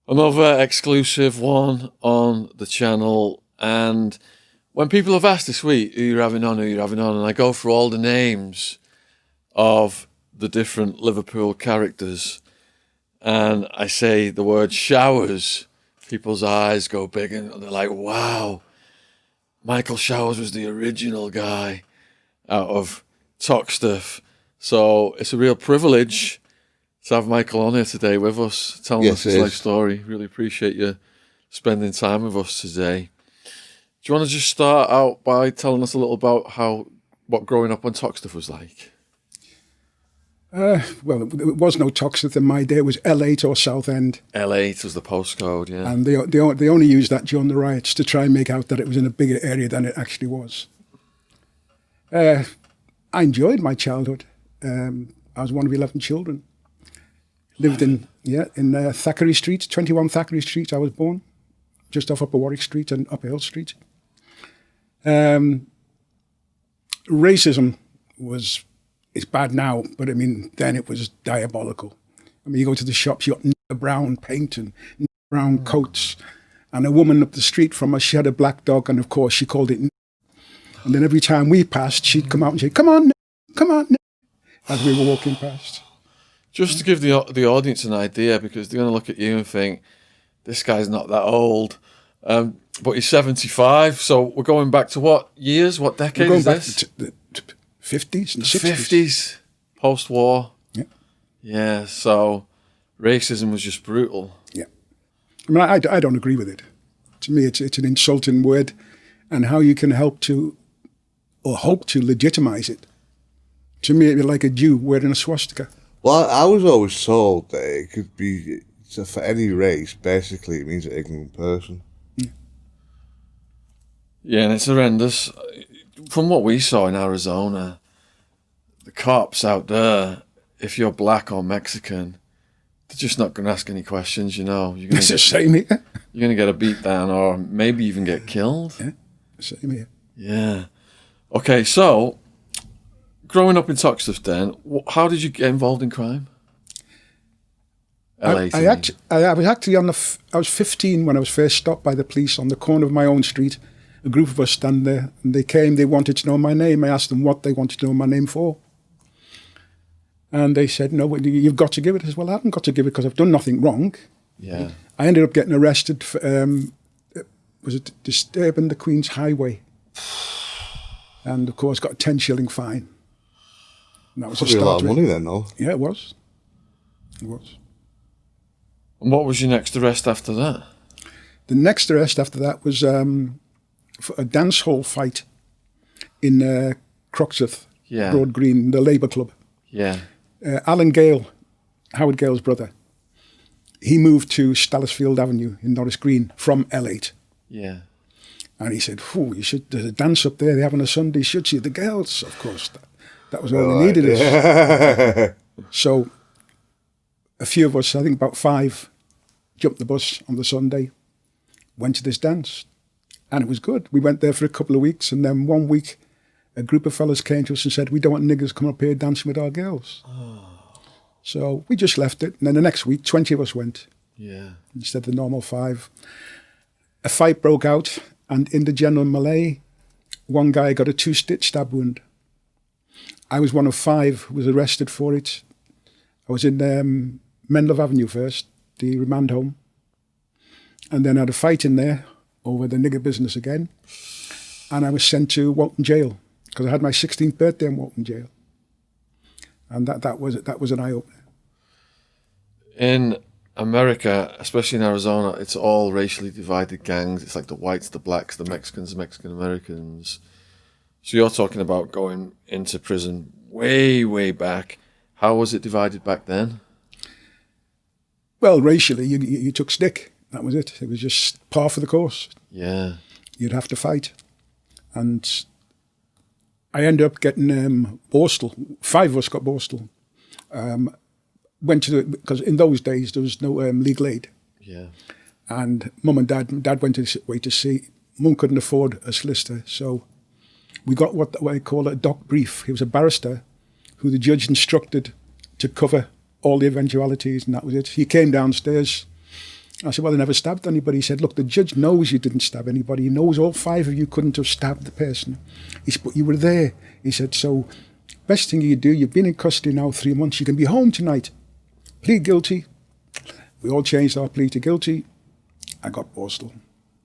Another exclusive one on the channel. And when people have asked this week, who you're having on, and I go through all the names of the different Liverpool characters, and I say the word showers, people's eyes go big and they're like, wow, Michael Showers was the original guy out of Toxteth. So it's a real privilege to have Michael on here today with us, telling us his life story. Really appreciate you spending time with us today. Do you want to just start out by telling us a little about what growing up on Toxteth was like? Well, there was no Toxteth in my day. It was L8 or Southend. L8 was the postcode, yeah. And they only used that during the riots to try and make out that it was in a bigger area than it actually was. I enjoyed my childhood. I was one of 11 children. Lived in Thackeray Street, 21 Thackeray Street. I was born just off Upper Warwick Street and Upper Hill Street. Racism it's bad now, but I mean, then it was diabolical. I mean, you go to the shops, you got brown paint and brown coats, and a woman up the street from us, she had a black dog, and of course she called it. And then every time we passed, she'd come out and say, "Come on, as we were walking past. Just to give the audience an idea, because they're going to look at you and think, this guy's not that old. But he's 75, so we're going back to what years, what decade is this? The 50s and 60s. 50s, post-war. Yeah. Yeah, so racism was just brutal. Yeah. I mean, I don't agree with it. To me, it's an insulting word, and how you can help to, or hope to legitimize it. To me, it'd be like a Jew wearing a swastika. Well, I was always told that it could be, so for any race, basically it means an ignorant person. Yeah, and it's horrendous. From what we saw in Arizona, the cops out there, if you're black or Mexican, they're just not going to ask any questions, you know. It's the same here. You're going to get a beat down or maybe even get killed. Yeah, same here. Yeah. Okay, so growing up in Toxteth then, how did you get involved in crime? I was actually I was 15 when I was first stopped by the police on the corner of my own street. A group of us stand there, and they wanted to know my name. I asked them what they wanted to know my name for. And they said, "No, you've got to give it." I said, "Well, I haven't got to give it because I've done nothing wrong." Yeah. I ended up getting arrested for, was it disturbing the Queen's Highway? And of course got a 10 shilling fine. And that was Probably a lot of money then, though. Yeah, it was. It was. And what was your next arrest after that? The next arrest after that was for a dance hall fight in Croxteth, yeah. Broad Green, the Labour Club. Yeah. Alan Gale, Howard Gale's brother, he moved to Stallisfield Avenue in Norris Green from L8. Yeah. And he said, there's a dance up there, they're having a Sunday, you should see the girls. Of course, that was all we needed. Yeah. So a few of us, I think about 5, jumped the bus on the Sunday, went to this dance, and it was good. We went there for a couple of weeks, and then one week, a group of fellas came to us and said, "We don't want niggers coming up here dancing with our girls." Oh. So we just left it, and then the next week, 20 of us went. Yeah. Instead of the normal 5. A fight broke out, and in the general melee, one guy got a 2-stitch stab wound. I was one of 5 who was arrested for it. I was in Menlove Avenue first, the remand home, and then I had a fight in there over the nigger business again, and I was sent to Walton Jail because I had my 16th birthday in Walton Jail, and that was an eye-opener. In America, especially in Arizona, it's all racially divided gangs. It's like the whites, the blacks, the Mexicans, the Mexican-Americans. So you're talking about going into prison way, way back. How was it divided back then? Well, racially, you took stick. That was it. It was just par for the course. Yeah. You'd have to fight. And I ended up getting Borstal. 5 of us got Borstal. Because in those days, there was no legal aid. Yeah. And Mum and Dad went away to sea. Mum couldn't afford a solicitor, so we got what I call a doc brief. He was a barrister who the judge instructed to cover all the eventualities, and that was it. He came downstairs, I said, well, I never stabbed anybody. He said, look, the judge knows you didn't stab anybody. He knows all 5 of you couldn't have stabbed the person. He said, but you were there. He said, so best thing you do, you've been in custody now 3 months. You can be home tonight. Plead guilty. We all changed our plea to guilty. I got Borstal.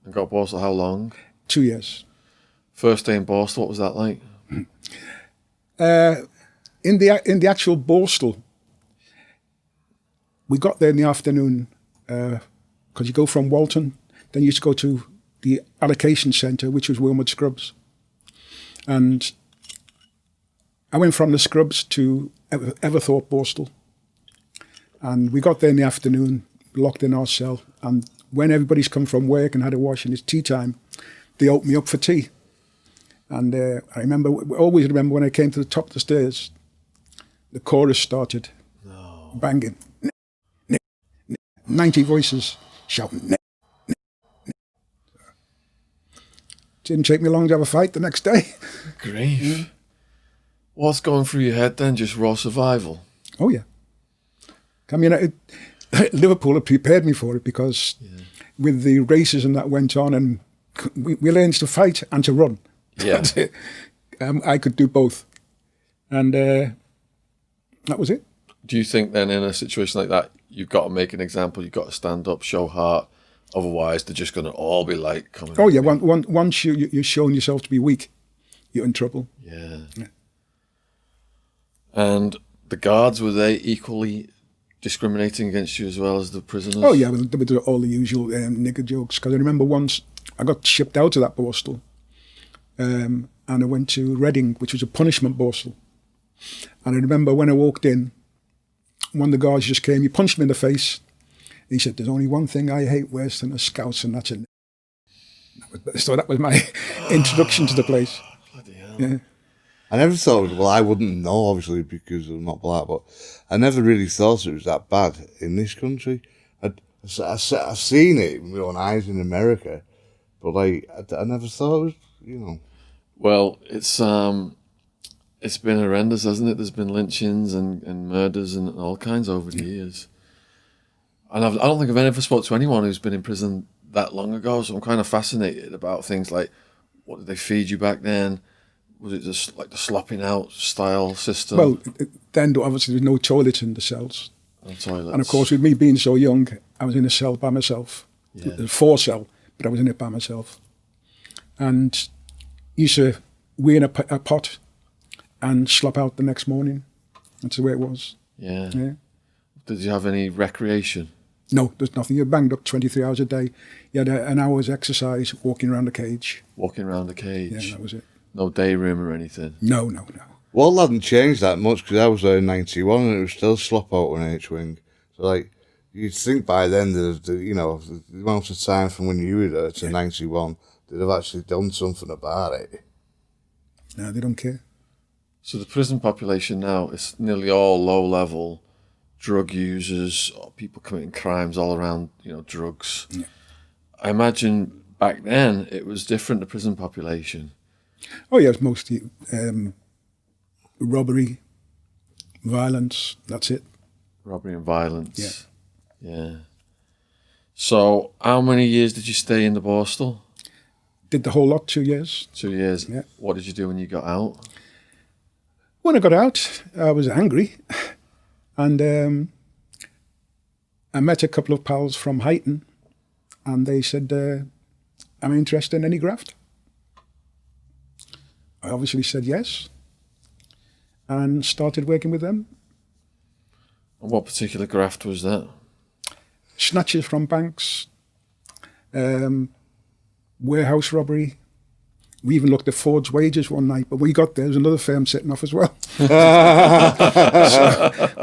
And got Borstal how long? 2 years. First day in Borstal, what was that like? In the actual Borstal, we got there in the afternoon because you go from Walton, then you used to go to the allocation centre, which was Wilmot Scrubs. And I went from the Scrubs to Everthorpe Borstal. And we got there in the afternoon, locked in our cell. And when everybody's come from work and had a wash and it's tea time, they opened me up for tea. And I always remember when I came to the top of the stairs, the chorus started banging. 90 voices shouting. Didn't take me long to have a fight the next day. Grief. What's going through your head then? Just raw survival? Oh, yeah. I mean, Liverpool had prepared me for it because with the racism that went on, and we learned to fight and to run. Yeah. That's it. I could do both. And that was it. Do you think then in a situation like that, you've got to make an example, you've got to stand up, show heart, otherwise they're just going to all be like coming. Oh, yeah. Once you're showing yourself to be weak, you're in trouble. Yeah. And the guards, were they equally discriminating against you as well as the prisoners? Oh, yeah. They would do all the usual nigger jokes. Because I remember once I got shipped out of that Borstal and I went to Reading, which was a punishment Borstal. And I remember when I walked in, one of the guards just came, he punched me in the face. And he said, there's only one thing I hate worse than a Scouse, and that's a... So that was my introduction to the place. Bloody hell. Yeah. I never thought, well, I wouldn't know, obviously, because I'm not black, but I never really thought it was that bad in this country. I've seen it with my own eyes in America, but I never thought it was, you know. Well, it's been horrendous, hasn't it? There's been lynchings and murders and all kinds over the years. And I don't think I've ever spoke to anyone who's been in prison that long ago, so I'm kind of fascinated about things like, what did they feed you back then? Was it just like the slopping out style system? Well, then obviously there was no toilet in the cells. No toilets. And of course, with me being so young, I was in a cell by myself. Yeah. It was a 4-cell, but I was in it by myself. And used to weigh in a pot and slop out the next morning. That's the way it was. Yeah. Yeah. Did you have any recreation? No, there's nothing. You're banged up 23 hours a day. You had an hour's exercise walking around the cage. Walking around the cage? Yeah, that was it. No day room or anything? No. Well, it hadn't changed that much because I was there in 91 and it was still slop out on H-Wing. So, like, you'd think by then, the amount of time from when you were there to 91, they'd have actually done something about it. No, they don't care. So the prison population now is nearly all low-level drug users, or people committing crimes all around, drugs. Yeah. I imagine back then it was different, the prison population. Oh, yeah, it's mostly robbery, violence, that's it. Robbery and violence. Yeah. So how many years did you stay in the Borstal? Did the whole lot, 2 years. 2 years. Yeah. What did you do when you got out? When I got out, I was angry. And I met a couple of pals from Huyton, and they said, I'm interested in any graft. I obviously said yes, and started working with them. And what particular graft was that? Snatches from banks, warehouse robbery. We even looked at Ford's wages one night, but when we got there was another firm setting off as well. So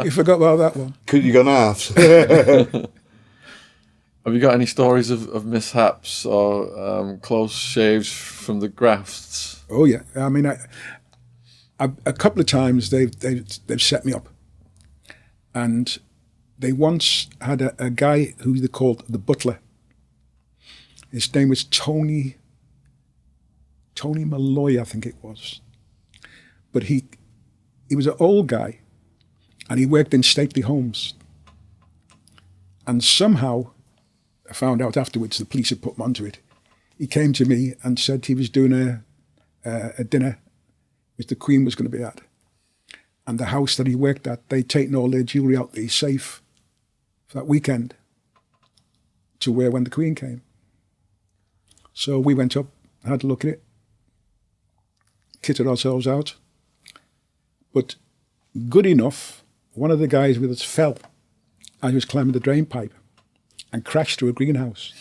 we forgot about that one. Could you go halves? Have you got any stories of mishaps or close shaves from the grafts? Oh yeah, I mean, a couple of times they've set me up, and they once had a guy who they called the butler. His name was Tony Malloy, I think it was. But he was an old guy, and he worked in stately homes. And somehow, I found out afterwards the police had put him onto it. He came to me and said he was doing a dinner which the Queen was going to be at. And the house that he worked at, they'd taken all their jewellery out the safe for that weekend to wear when the Queen came. So we went up, had a look at it, kitted ourselves out. But good enough, one of the guys with us fell and he was climbing the drain pipe and crashed through a greenhouse.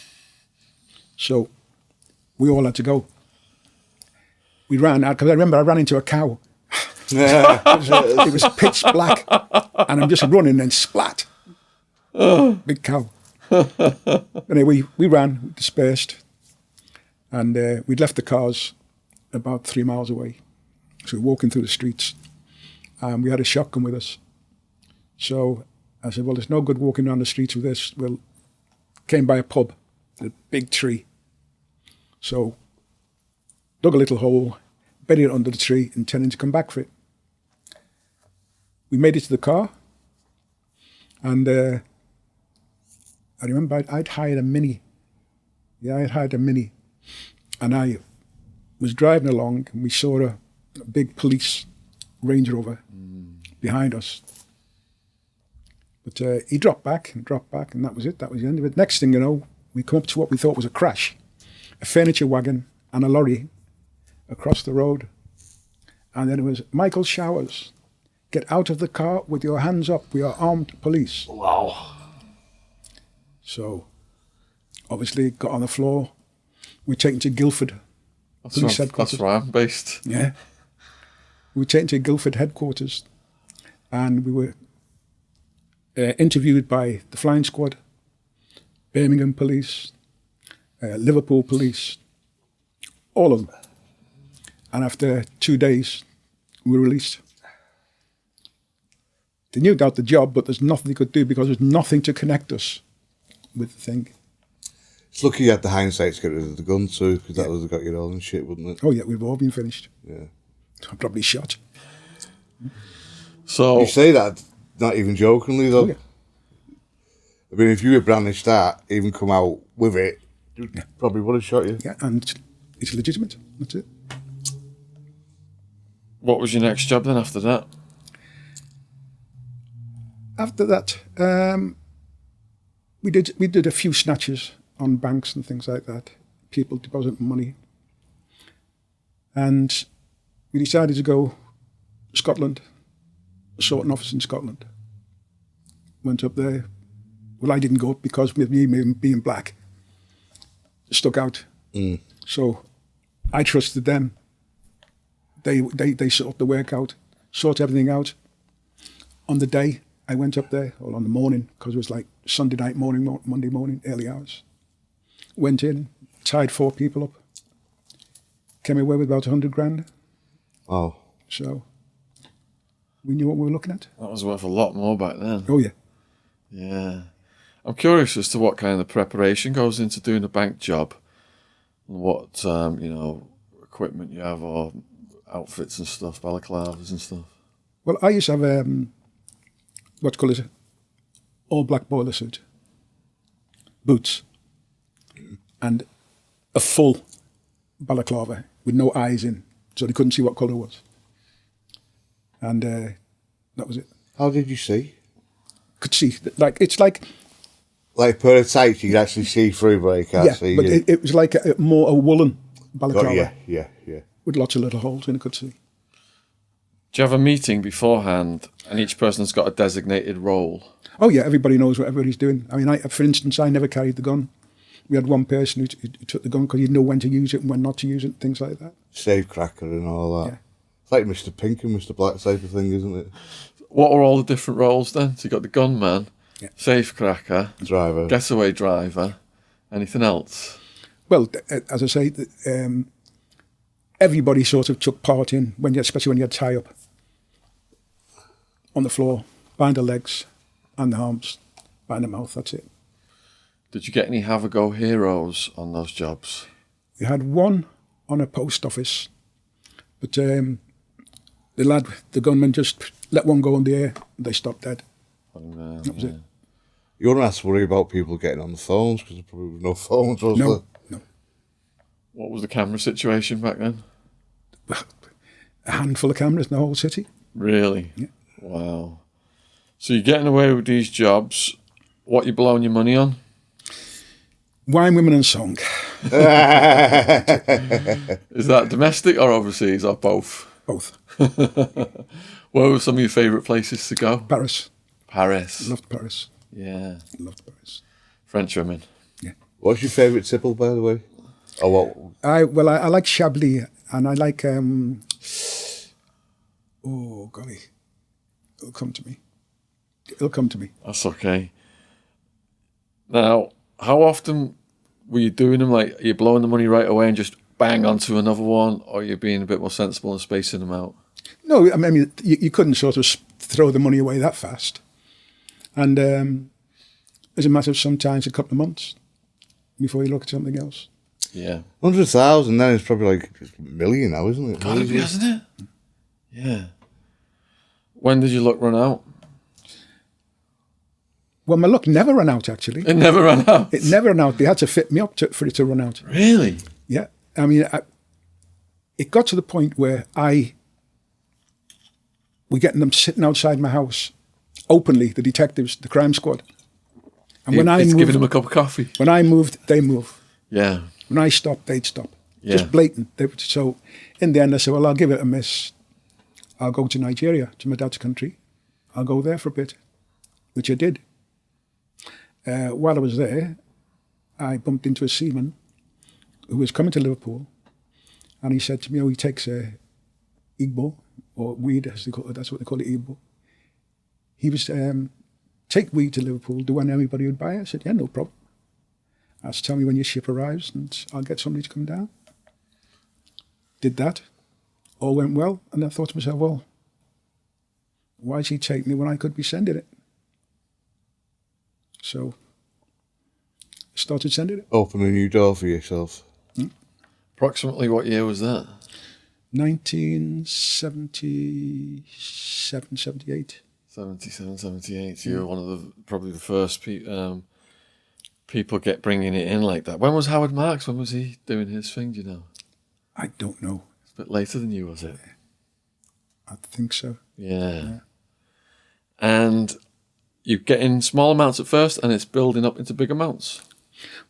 So we all had to go. We ran out, because I remember I ran into a cow. It was pitch black, and I'm just running and splat. Big cow. Anyway, we ran, we dispersed, and we'd left the cars about 3 miles away. So we were walking through the streets, and we had a shotgun with us. So I said, well, there's no good walking around the streets with this. We'll came by a pub, a big tree. So dug a little hole, buried it under the tree, intending to come back for it. We made it to the car, and I remember I'd hired a Mini. Yeah, I'd hired a Mini. And I was driving along, and we saw a big police Range Rover behind us. But he dropped back, and that was it. That was the end of it. Next thing you know, we come up to what we thought was a crash. A furniture wagon and a lorry across the road. And then it was, Michael Showers, get out of the car with your hands up. We are armed police. Wow. So, obviously, got on the floor. We're taken to Guildford. That's where I'm based. Yeah. We were taken to Guildford headquarters. And we were interviewed by the flying squad, Birmingham police, Liverpool police, all of them. And after 2 days, we were released. They knew about the job, but there's nothing they could do because there's nothing to connect us with the thing. It's lucky you had the hindsight to get rid of the gun too, because that would have got you all in shit, wouldn't it? Oh yeah, we've all been finished. Yeah. I'm probably shot. So You say that not even jokingly though. Oh, yeah. I mean, if you were brandished that, even come out with it, probably would have shot you. Yeah, and it's legitimate. That's it. what was your next job then after that? After that, we did a few snatches on banks and things like that. People depositing money. And we decided to go to Scotland, a sorting office in Scotland. Went up there. Well, I didn't go up because with me being black, stuck out. Mm. So I trusted them. They sort the work out, sort everything out. On the day, I went up there, or on the morning, because it was like Sunday night morning, Monday morning, early hours. Went in, tied 4 people up. Came away with about 100 grand. Oh. So we knew what we were looking at. That was worth a lot more back then. Oh, yeah. Yeah. I'm curious as to what kind of preparation goes into doing a bank job, and what, equipment you have, or outfits and stuff, balaclavas and stuff. Well, I used to have, what's called all black boiler suit, boots, and a full balaclava with no eyes in, so they couldn't see what colour it was. And that was it. How did you see? Could see, it's like... Like a pair of tights you can actually see through, but you can't see. But it was like more a woolen balaclava. Yeah. With lots of little holes in it, could see. Do you have a meeting beforehand and each person's got a designated role? Oh yeah, everybody knows what everybody's doing. I mean, for instance, I never carried the gun. We had one person who took the gun because he'd know when to use it and when not to use it, things like that. Safe cracker and all that. Yeah. It's like Mr. Pink and Mr. Black type of thing, isn't it? What are all the different roles then? So you got the gunman, safe cracker, Driver, getaway driver, anything else? Well, as I say, everybody sort of took part in, especially when you had tie up on the floor, bind the legs and the arms, bind the mouth, that's it. Did you get any have-a-go heroes on those jobs? We had one on a post office, but the gunman just let one go in the air and they stopped dead. That was it. You wouldn't have to worry about people getting on the phones because there probably was no phones, was No, there? no. What was the camera situation back then? A handful of cameras in the whole city. Really? Yeah. Wow. So you're getting away with these jobs. What you blowing your money on? Wine, women and song. Is that domestic or overseas or both? Both. Where were some of your favourite places to go? Paris. Paris. Loved Paris. Yeah. Loved Paris. French women. Yeah. What's your favourite tipple, by the way? Or what? I like Chablis and I like oh golly. It'll come to me. That's okay. Now, how often were you doing them? Like, are you blowing the money right away and just bang onto another one, or are you being a bit more sensible and spacing them out? No, I mean, you couldn't sort of throw the money away that fast. And it's a matter of sometimes a couple of months before you look at something else. Yeah. 100,000, then it's probably like a million now, isn't it? Gotta be, hasn't it? Yeah. When did your luck run out? Well, my luck never ran out, actually. It never ran out. It never ran out. They had to fit me up for it to run out. Really? Yeah. I mean, it got to the point where we're getting them sitting outside my house openly, the detectives, the crime squad. And when I moved, giving them a cup of coffee. When I moved, they move. Yeah. When I stopped, they'd stop. Yeah. Just blatant. So in the end, I said, well, I'll give it a miss. I'll go to Nigeria, to my dad's country. I'll go there for a bit, which I did. While I was there, I bumped into a seaman who was coming to Liverpool, and he said to me, he takes Igbo, or weed, as they call it, that's what they call it, Igbo. He was, take weed to Liverpool, do when anybody would buy it? I said, yeah, no problem. Asked, tell me when your ship arrives, and I'll get somebody to come down. Did that. All went well, and I thought to myself, well, why is he taking it when I could be sending it? So I started sending it. Open a new door for yourself. Approximately what year was that? 1977, 78. 77, 78. So you were one of probably the first people bringing it in like that. When was Howard Marks? When was he doing his thing, do you know? I don't know. It's a bit later than you, was it? I think so. Yeah. And you get in small amounts at first and it's building up into big amounts.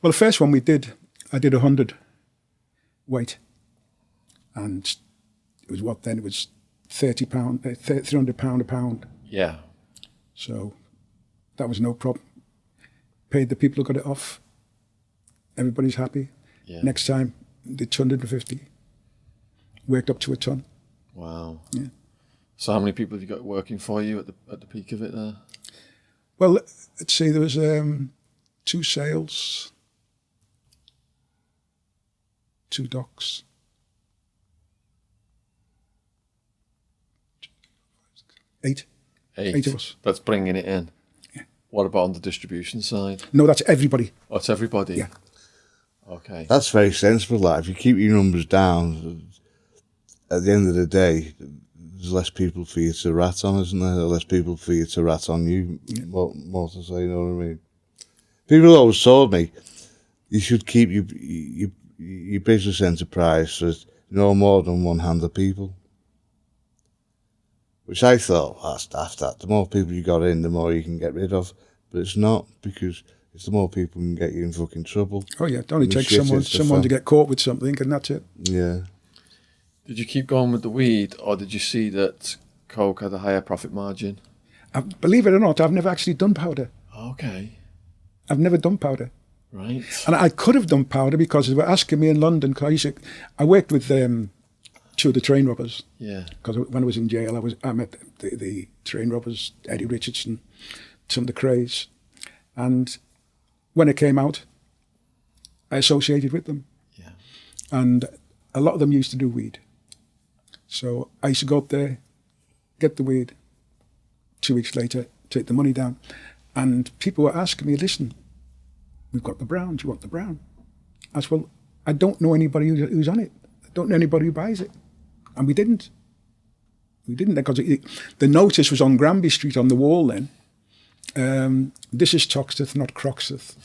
Well, the first one I did 100 weight. And it was what then? It was £300 a pound. Yeah. So that was no problem. Paid the people who got it off. Everybody's happy. Yeah. Next time, did 250. Worked up to a ton. Wow. Yeah. So how many people have you got working for you at the peak of it there? Well, let's see, there was 2 sales, 2 docks. 8. 8 of us. That's bringing it in. Yeah. What about on the distribution side? No, that's everybody. Oh, it's everybody? Yeah. Okay. That's very sensible. Like, if you keep your numbers down, at the end of the day, there's less people for you to rat on, isn't there? Less people for you to rat on you, more to say, you know what I mean? People always told me, you should keep your business enterprise for no more than 100 people. Which I thought, that's daft, that. The more people you got in, the more you can get rid of. But it's not, because it's the more people can get you in fucking trouble. Oh yeah, it only takes someone to get caught with something, and that's it. Yeah. Did you keep going with the weed, or did you see that coke had a higher profit margin? Believe it or not, I've never actually done powder. Okay. I've never done powder. Right. And I could have done powder because they were asking me in London, because I worked with 2 of the train robbers. Yeah. Because when I was in jail, I met the train robbers, Eddie Richardson, some of the Craze. And when it came out, I associated with them. Yeah. And a lot of them used to do weed. So I used to go up there, get the weed, 2 weeks later, take the money down. And people were asking me, listen, we've got the brown, do you want the brown? I said, well, I don't know anybody who's on it. I don't know anybody who buys it. And we didn't. We didn't, because the notice was on Granby Street on the wall then. This is Toxteth, not Croxteth.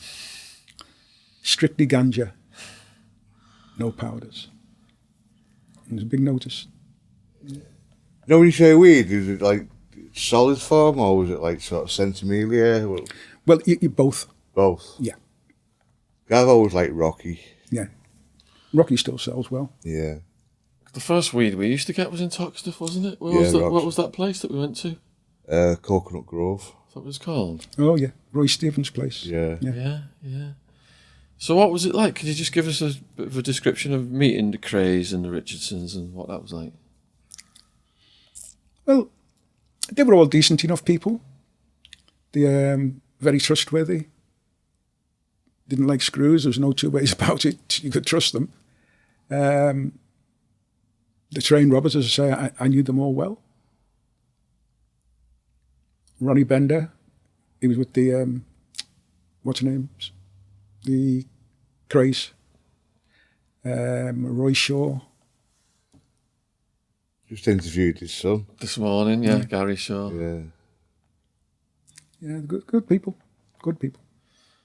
Strictly ganja. No powders. It was a big notice. You know when you say weed, is it like solid form or was it like sort of centimiglia? Well, you both. Both. Yeah. I've always liked Rocky. Yeah. Rocky still sells well. Yeah. The first weed we used to get was in Toxteth, wasn't it? Yeah, What was that place that we went to? Coconut Grove. Is that what it was called? Oh, yeah. Roy Stevens' place. Yeah. Yeah. So what was it like? Could you just give us a bit of a description of meeting the Craze and the Richardsons and what that was like? Well, they were all decent enough people. They very trustworthy. Didn't like screws. There was no two ways about it. You could trust them. The train robbers, as I say, I knew them all well. Ronnie Bender, he was with the, what's her names? The Craze. Roy Shaw. Just interviewed his son. This morning, yeah, Gary Shaw. Yeah. Yeah, good people. Good people.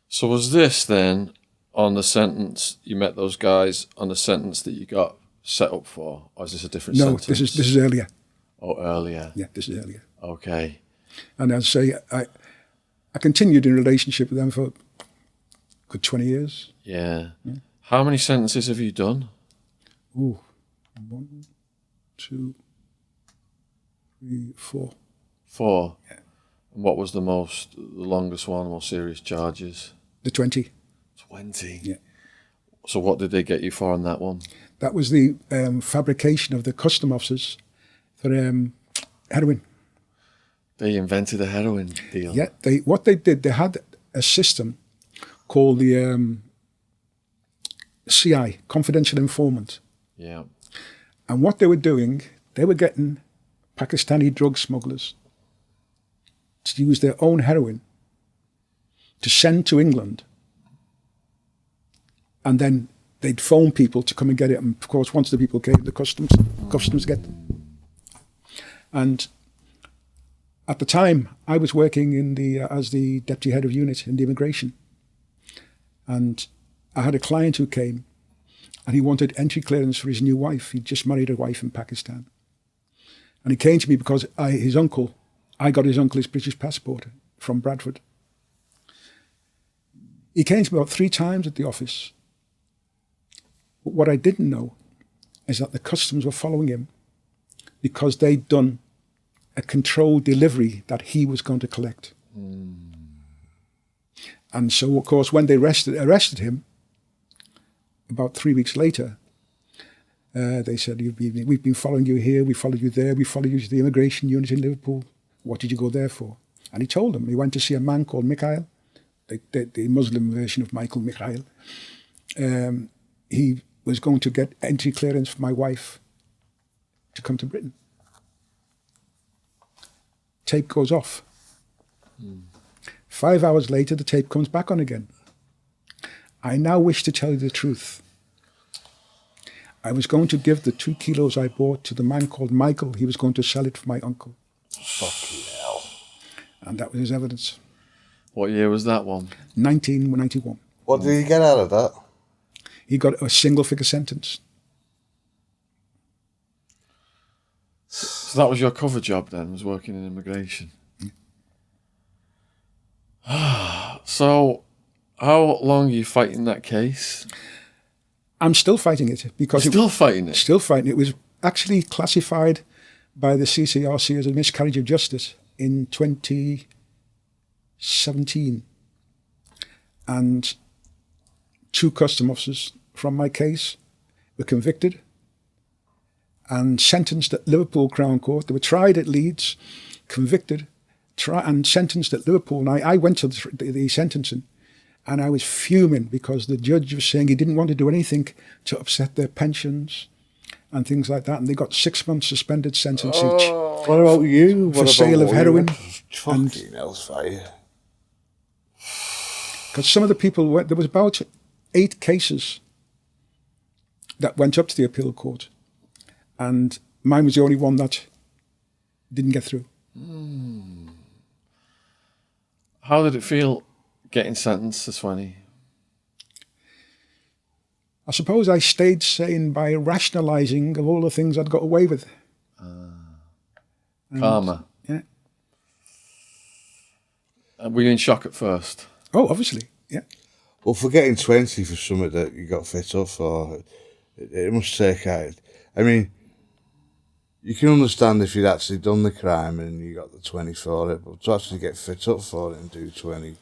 So was this then on the sentence, you met those guys on the sentence that you got set up for? Or is this a different No, sentence? this is earlier. Oh, earlier. Yeah, this is earlier. Okay. And as I say, I continued in a relationship with them for a good 20 years. Yeah. How many sentences have you done? Ooh, 1, 2, 3, 4. 4? Yeah. And what was the longest one, more serious charges? The 20. 20? Yeah. So what did they get you for on that one? That was the fabrication of the custom officers for heroin. They invented a heroin deal. Yeah, what they did, they had a system called the CI, Confidential Informant. Yeah. And what they were doing, they were getting Pakistani drug smugglers to use their own heroin to send to England. And then they'd phone people to come and get it. And of course, once the people came, the customs get them. And at the time, I was working in as the deputy head of unit in the immigration. And I had a client who came and he wanted entry clearance for his new wife. He'd just married a wife in Pakistan. And he came to me because I got his uncle his British passport from Bradford. He came to me about 3 times at the office. But what I didn't know is that the customs were following him because they'd done a controlled delivery that he was going to collect. And so, of course, when they arrested him, about 3 weeks later, they said, we've been following you here, we followed you there, we followed you to the immigration unit in Liverpool. What did you go there for? And he told them, he went to see a man called Mikhail, the Muslim version of Michael Mikhail. He was going to get entry clearance for my wife to come to Britain. Tape goes off. 5 hours later, the tape comes back on again. I now wish to tell you the truth. I was going to give the 2 kilos I bought to the man called Michael. He was going to sell it for my uncle. Fucking hell. And that was his evidence. What year was that one? 1991. What did he get out of that? He got a single-figure sentence. So that was your cover job then, was working in immigration? So how long are you fighting that case? I'm still fighting it because Still fighting it? Still fighting it. It was actually classified by the CCRC as a miscarriage of justice in 2017. And 2 custom officers from my case were convicted and sentenced at Liverpool Crown Court. They were tried at Leeds, convicted, and sentenced at Liverpool. And I went to the sentencing and I was fuming because the judge was saying he didn't want to do anything to upset their pensions and things like that. And they got 6 months suspended sentence each. What about you? For sale of heroin. Fucking hellfire. Because some of the people, there was about 8 cases that went up to the appeal court. And mine was the only one that didn't get through. How did it feel getting sentenced to 20? I suppose I stayed sane by rationalising of all the things I'd got away with. Karma. Yeah. Were you in shock at first? Oh, obviously, yeah. Well, for getting 20 for something that you got fit up for, it must take out. I mean, you can understand if you'd actually done the crime and you got the 20 for it, but to actually get fit up for it and do 20,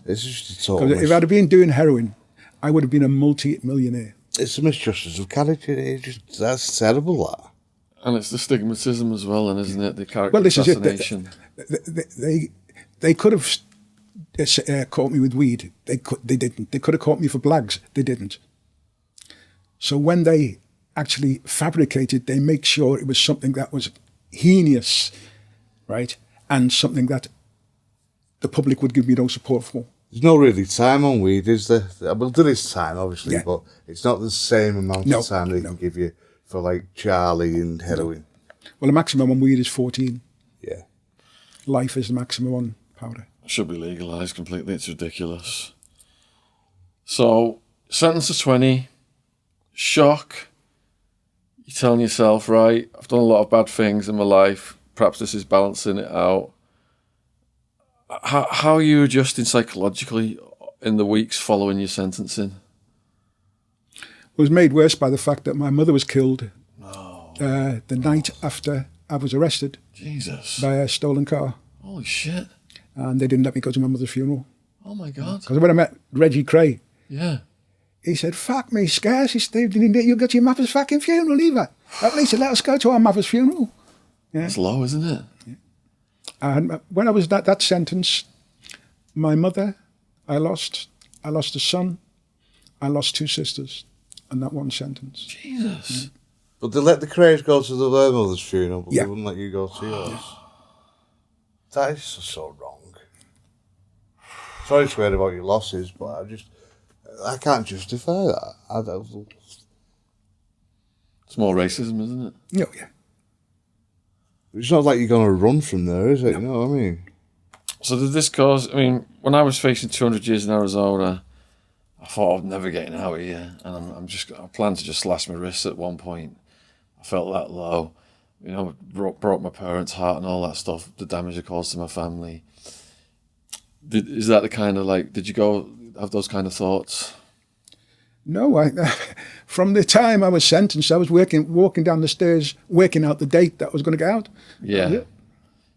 it's just a total. Because if I'd have been doing heroin, I would have been a multi-millionaire. It's a mistrust of character. That's terrible, that. And it's the stigmatism as well, and isn't it? The character Well, this assassination. is it. They could have caught me with weed. They didn't. They could have caught me for blags. They didn't. So when they actually fabricated, they make sure it was something that was heinous, right? And something that the public would give me no support for. There's no really time on weed, is there? Well, there is time, obviously, Yeah. but it's not the same amount of time they can give you for, like, Charlie and heroin. Well, the maximum on weed is 14. Yeah. Life is the maximum on powder. Should be legalised completely. It's ridiculous. So, sentence to 20, shock. You're telling yourself, right, I've done a lot of bad things in my life. Perhaps this is balancing it out. How are you adjusting psychologically in the weeks following your sentencing? It was made worse by the fact that my mother was killed the night after I was arrested. Jesus. By a stolen car. Holy shit. And they didn't let me go to my mother's funeral. Oh my God. Because when I met Reggie Craze, Yeah. he said, fuck me, scarce, he said, you got your mother's fucking funeral either. At least let us go to our mother's funeral. Yeah. That's low, isn't it? Yeah. And when I was that sentence, my mother, I lost a son, I lost 2 sisters, and that one sentence. Jesus. But they let the Craze go to their mother's funeral, but Yeah. they wouldn't let you go to yours. That is so wrong. Sorry to hear about your losses, but I can't justify that. I don't. It's more racism, isn't it? No, yeah. It's not like you're going to run from there, is it? No. You know what I mean? So did this cause, I mean, when I was facing 200 years in Arizona, I thought I'm never getting out of here. And I planned to just slash my wrists at one point. I felt that low. You know, broke my parents' heart and all that stuff, the damage it caused to my family. Is that the kind of did you go have those kind of thoughts? No, from the time I was sentenced, I was walking down the stairs, working out the date that I was going to get out. Yeah.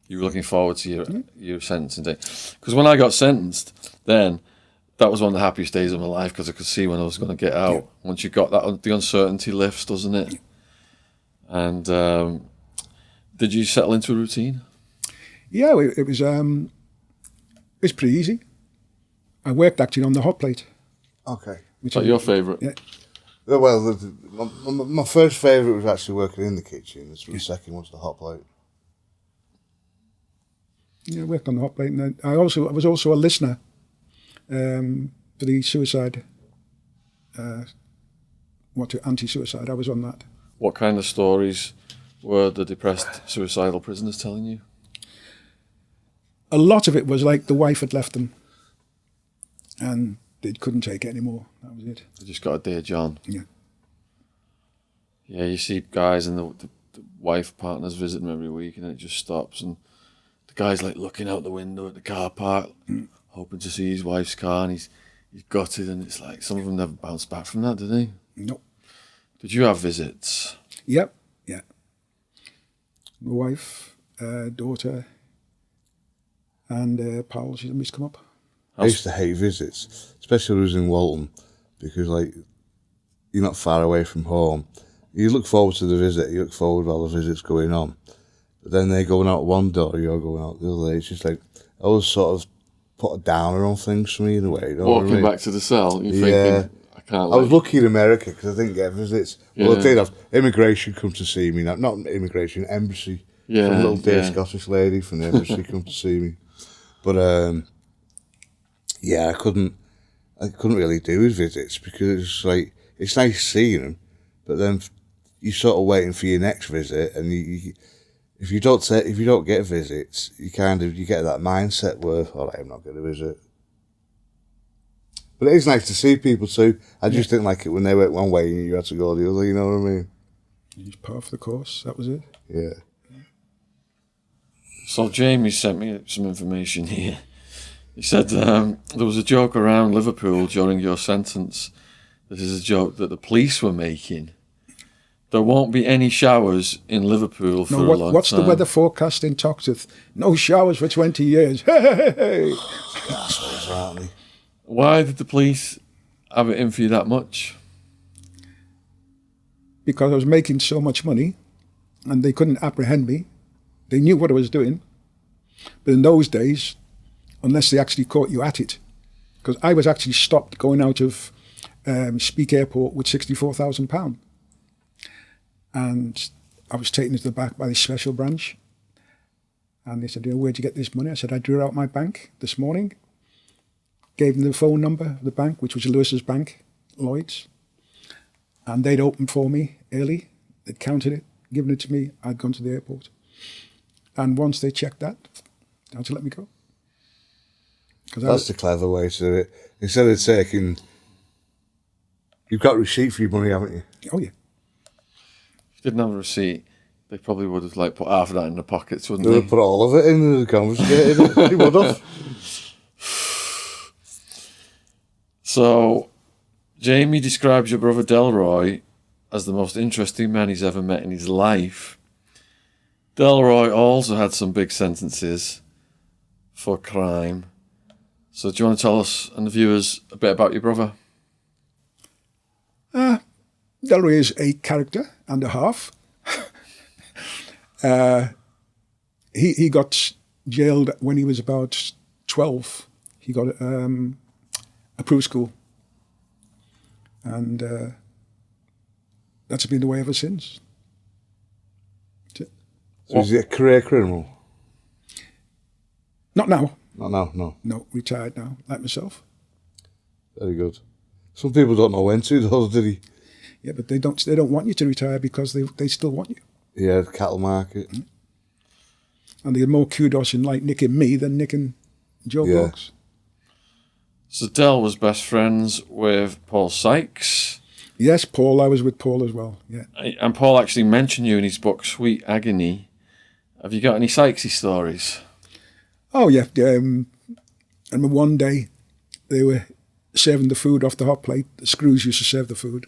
You were looking forward to your sentencing day. Because when I got sentenced, then that was one of the happiest days of my life because I could see when I was going to get out. Yeah. Once you got that, the uncertainty lifts, doesn't it? Yeah. And did you settle into a routine? Yeah, it was pretty easy. I worked actually on the hot plate. Okay. Which is your favourite? Yeah. Well, my first favourite was actually working in the kitchen. The second was the hot plate. Yeah, I worked on the hot plate, and I was also a listener for the suicide, anti-suicide. I was on that. What kind of stories were the depressed suicidal prisoners telling you? A lot of it was like the wife had left them, and they couldn't take it anymore. That was it. They just got a Dear John. Yeah. Yeah, you see guys and the wife partners visit them every week, and then it just stops, and the guy's like looking out the window at the car park, hoping to see his wife's car, and he's gutted, and it's like some of them never bounced back from that, did they? No. Did you have visits? Yep. Yeah. My wife, daughter, and pal, she used to come up. I used to hate visits, especially when I was in Walton, because you're not far away from home. You look forward to the visit, you look forward while the visit's going on. But then they're going out one door, you're going out the other. It's just like, I always sort of put a downer on things for me in a way. You know Walking what I mean? Back to the cell, you're thinking, I can't. I was lucky in America because I didn't get visits. Yeah. Well, I did have immigration come to see me. Not immigration, embassy. Yeah, some little dear Scottish lady from the embassy come to see me. But yeah, I couldn't really do with visits because it's nice seeing them, but then you're sort of waiting for your next visit, and if you don't get visits, you get that mindset where, all right, I'm not going to visit. But it is nice to see people too. I just didn't like it when they went one way and you had to go the other, you know what I mean? He's part of the course, that was it. Yeah. So Jamie sent me some information here. He said there was a joke around Liverpool during your sentence. This is a joke that the police were making. There won't be any showers in Liverpool for a long time. What's the weather forecast in Toxteth? No showers for 20 years. Hey! Assholes, aren't they? Why did the police have it in for you that much? Because I was making so much money and they couldn't apprehend me. They knew what I was doing. But in those days, unless they actually caught you at it, because I was actually stopped going out of Speak Airport with £64,000. And I was taken to the back by the special branch. And they said, where'd you get this money? I said, I drew it out my bank this morning. Gave them the phone number of the bank, which was Lewis's bank, Lloyd's. And they'd opened for me early. They'd counted it, given it to me. I'd gone to the airport. And once they checked that, they had to let me go. That's the clever way to do it. Instead of taking... You've got a receipt for your money, haven't you? Oh, yeah. If you didn't have a receipt, they probably would have put half of that in their pockets, wouldn't They they? would put all of it in and confiscated it. They would have. So, Jamie describes your brother Delroy as the most interesting man he's ever met in his life. Delroy also had some big sentences for crime. So do you want to tell us and the viewers a bit about your brother? Delroy is a character and a half. He got jailed when he was about 12. He got approved school. And that's been the way ever since. So is he a career criminal? Not now. Not now, no. No, retired now, like myself. Very good. Some people don't know when to, though, did he? Yeah, but they don't want you to retire because they still want you. Yeah, the cattle market. Mm-hmm. And they get more kudos in nicking me than nicking Joe Bloggs. So Del was best friends with Paul Sykes. Yes, Paul. I was with Paul as well. Yeah. And Paul actually mentioned you in his book, Sweet Agony. Have you got any Sykesy stories? Oh, yeah. I remember one day they were serving the food off the hot plate. The screws used to serve the food.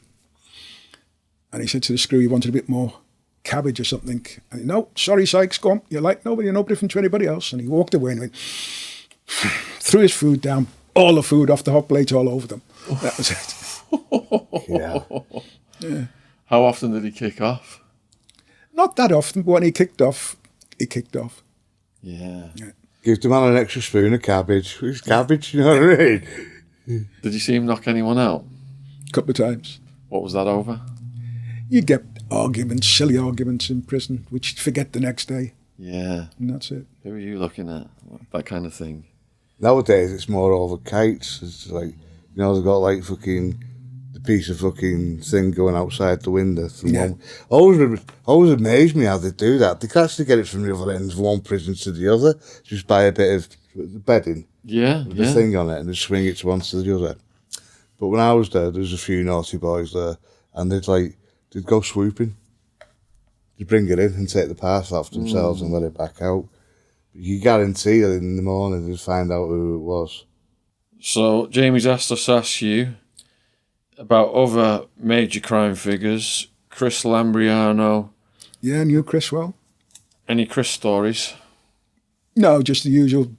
And he said to the screw he wanted a bit more cabbage or something. And he, no, sorry, Sykes, go on. You're like nobody, you're no different to anybody else. And he walked away and went, threw his food down, all the food off the hot plate all over them. That was it. Yeah. How often did he kick off? Not that often, but when he kicked off, he kicked off. Yeah. Give the man an extra spoon of cabbage. It's cabbage, you know what I mean? Did you see him knock anyone out? A couple of times. What was that over? You get arguments, silly arguments in prison, which you forget the next day. Yeah. And that's it. Who are you looking at? That kind of thing. Nowadays, it's more over kites. It's like, they've got fucking the piece of fucking thing going outside the window. From one. Always amazed me how they do that. They can actually get it from the other end of one prison to the other, just by a bit of bedding. Yeah, with the thing on it, and they swing it to one to the other. But when I was there was a few naughty boys there, and they'd go swooping. They'd bring it in and take the parcel off themselves and let it back out. But you guarantee that in the morning they'd find out who it was. So Jamie's asked us to ask you about other major crime figures. Chris Lambriano. Yeah, knew Chris well. Any Chris stories? No, just the usual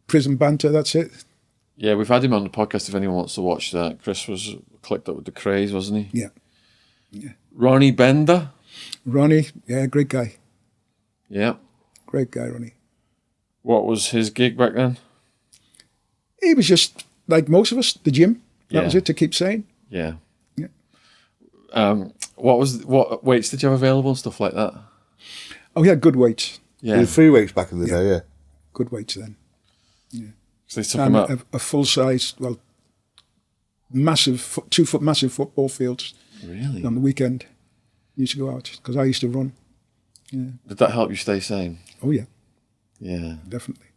prison banter, that's it. Yeah, we've had him on the podcast if anyone wants to watch that. Chris was clicked up with the Craze, wasn't he? Yeah. Ronnie Bender. Ronnie, yeah, great guy. Yeah. Great guy, Ronnie. What was his gig back then? He was just like most of us, the gym. That was it, to keep saying. Yeah. Yeah. What weights did you have available and stuff like that? Oh, he had good weights. Yeah. Free weights back in the day, yeah. Good weights then. Yeah. So they took him up. A full size, massive, 2 foot massive football fields. Really? On the weekend, used to go out because I used to run. Yeah. Did that help you stay sane? Oh yeah, Yeah. definitely.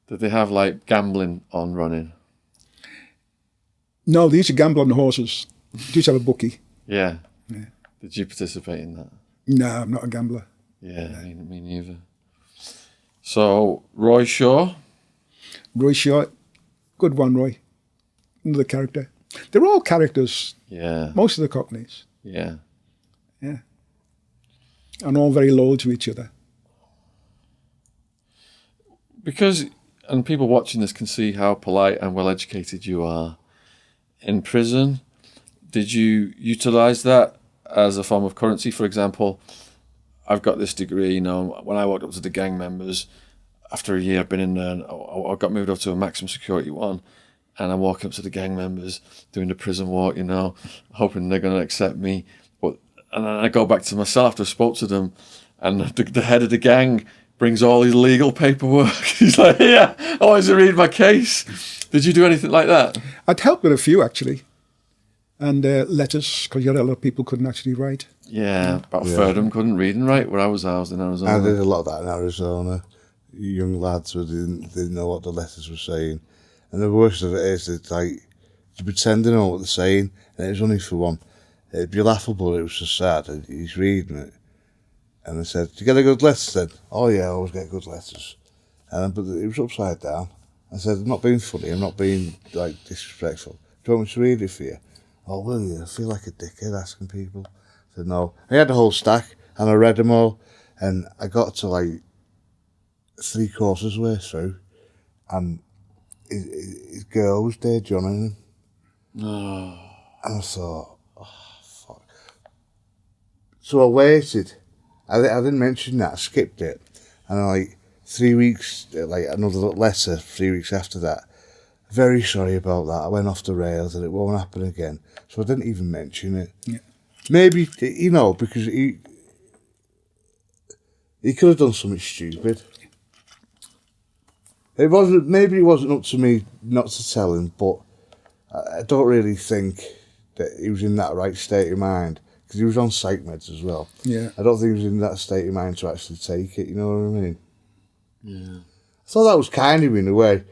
Did they have like gambling on running? No, they used to gamble on the horses. They used to have a bookie. Yeah. Yeah. Did you participate in that? No, I'm not a gambler. Yeah, me neither. So, Roy Shaw? Roy Shaw, good one, Roy. Another character. They're all characters, Yeah. most of the Cockneys. Yeah. Yeah. And all very loyal to each other. Because, and people watching this can see how polite and well educated you are. In prison, did you utilize that as a form of currency? For example, I've got this degree, when I walked up to the gang members, after a year I've been in there, and I got moved up to a maximum security one, and I'm walking up to the gang members, doing the prison walk, hoping they're going to accept me. And then I go back to my cell after I spoke to them, and the head of the gang brings all his legal paperwork. He's like, yeah, I wanted to read my case. Did you do anything like that? I'd helped with a few, actually. And letters, because a lot of people couldn't actually write. Yeah, about a third of them couldn't read and write where I was housed in Arizona. I did a lot of that in Arizona. Young lads who didn't know what the letters were saying. And the worst of it is, it's like, you pretend to know what they're saying, and it was only for one. It'd be laughable, it was so sad, and he's reading it. And I said, "Do you get a good letter?" Then, "Oh yeah, I always get good letters." But it was upside down. I said, "I'm not being funny, I'm not being, disrespectful. Do you want me to read it for you?" "Oh, will you? I feel like a dickhead asking people." I said, "No." I had the whole stack, and I read them all, and I got to, 3 courses way through, and his girl was there joining him. Oh. And I thought, oh, fuck. So I waited. I didn't mention that, I skipped it. And 3 weeks, another letter 3 weeks after that. Very sorry about that. I went off the rails and it won't happen again. So I didn't even mention it. Yeah. Maybe, because he could have done something stupid. Maybe it wasn't up to me not to tell him, but I don't really think that he was in that right state of mind, because he was on psych meds as well. Yeah. I don't think he was in that state of mind to actually take it, you know what I mean? Yeah. I thought that was kind of him in a way.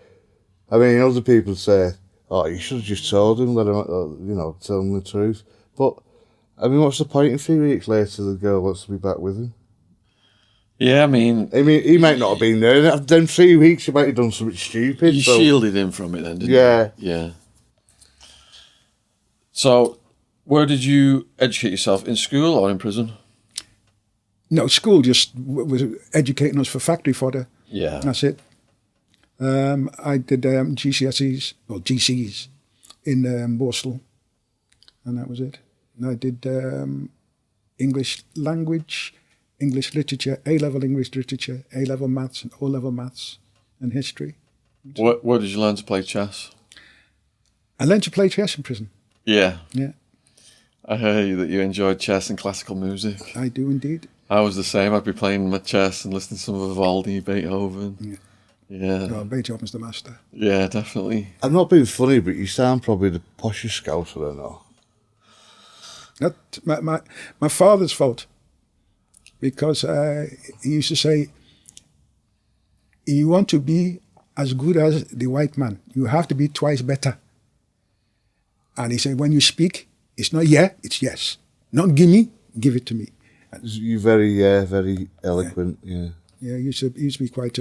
I mean, other people say, "Oh, you should have just told him, let him, tell him the truth." But, I mean, what's the point? In 3 weeks later, the girl wants to be back with him. Yeah, I mean, he might not have been there. Then 3 weeks, he might have done something stupid. you shielded him from it then, didn't Yeah. you? Yeah. So, where did you educate yourself? In school or in prison? No, school just was educating us for factory fodder. Yeah. That's it. I did GCSEs, or GCs, in Borstal, and that was it. And I did English language, English literature, A-level English literature, A-level maths, and O-level maths, and history. Where did you learn to play chess? I learned to play chess in prison. Yeah. Yeah, I heard that you enjoyed chess and classical music. I do indeed. I was the same. I'd be playing my chess and listening to some of Vivaldi, Beethoven. Yeah. Yeah. Oh, Beethoven's the master. Yeah, definitely. I'm not being funny, but you sound probably the poshest scouser I know. That my father's fault, because he used to say, "You want to be as good as the white man, you have to be twice better." And he said, "When you speak, it's not yeah, it's yes. Not gimme, give it to me." You're very eloquent, yeah. Yeah, he used to be quite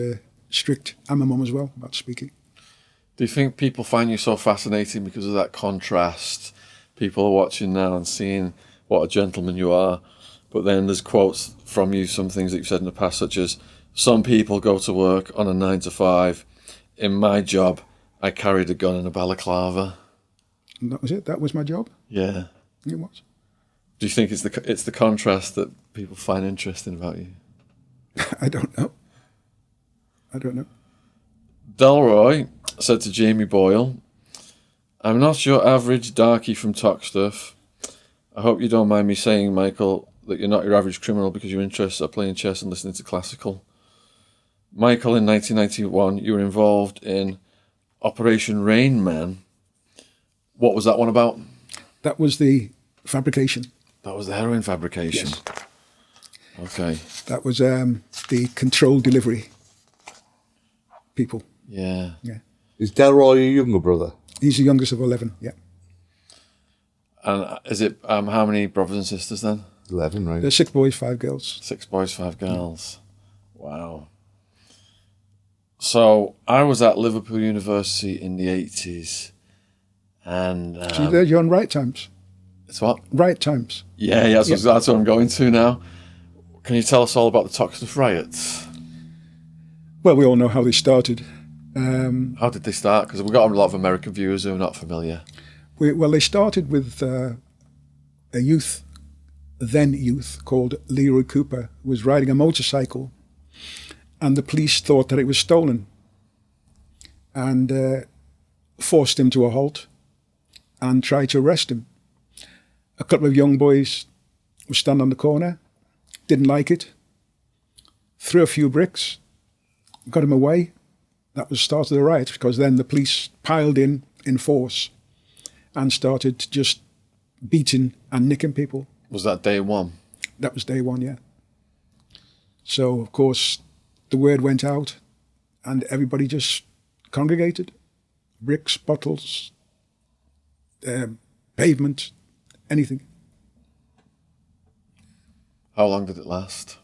strict, and my mum as well, about speaking. Do you think people find you so fascinating because of that contrast? People are watching now and seeing what a gentleman you are, but then there's quotes from you, some things that you've said in the past, such as, "Some people go to work on a 9 to 5. In my job, I carried a gun and a balaclava." And that was it. That was my job. Yeah. It was. Do you think it's the contrast that people find interesting about you? I don't know. Delroy said to Jamie Boyle, "I'm not your average darkie from Toxteth. I hope you don't mind me saying, Michael, that you're not your average criminal because your interests are playing chess and listening to classical. Michael, in 1991, you were involved in Operation Rain Man. What was that one about?" That was the fabrication. That was the heroin fabrication. Yes. Okay. That was the controlled delivery people. Yeah. Yeah. Is Delroy your younger brother? He's the youngest of 11, yeah. And is it how many brothers and sisters then? 11, right? There's 6 boys, 5 girls. 6 boys, 5 girls. Wow. So I was at Liverpool University in the 80s, and See, there you're on right times. it's what? Right times. Yeah, that's what I'm going to now. Can you tell us all about the Toxic Riots? Well, we all know how they started. How did they start? Because we've got a lot of American viewers who are not familiar. They started with a youth called Leroy Cooper, who was riding a motorcycle, and the police thought that it was stolen and forced him to a halt and tried to arrest him. A couple of young boys were standing on the corner, didn't like it, threw a few bricks, got him away. That was the start of the riot, because then the police piled in force and started just beating and nicking people. Was that day one? That was day one, yeah. So, of course, the word went out and everybody just congregated. Bricks, bottles, pavement, anything. How long did it last?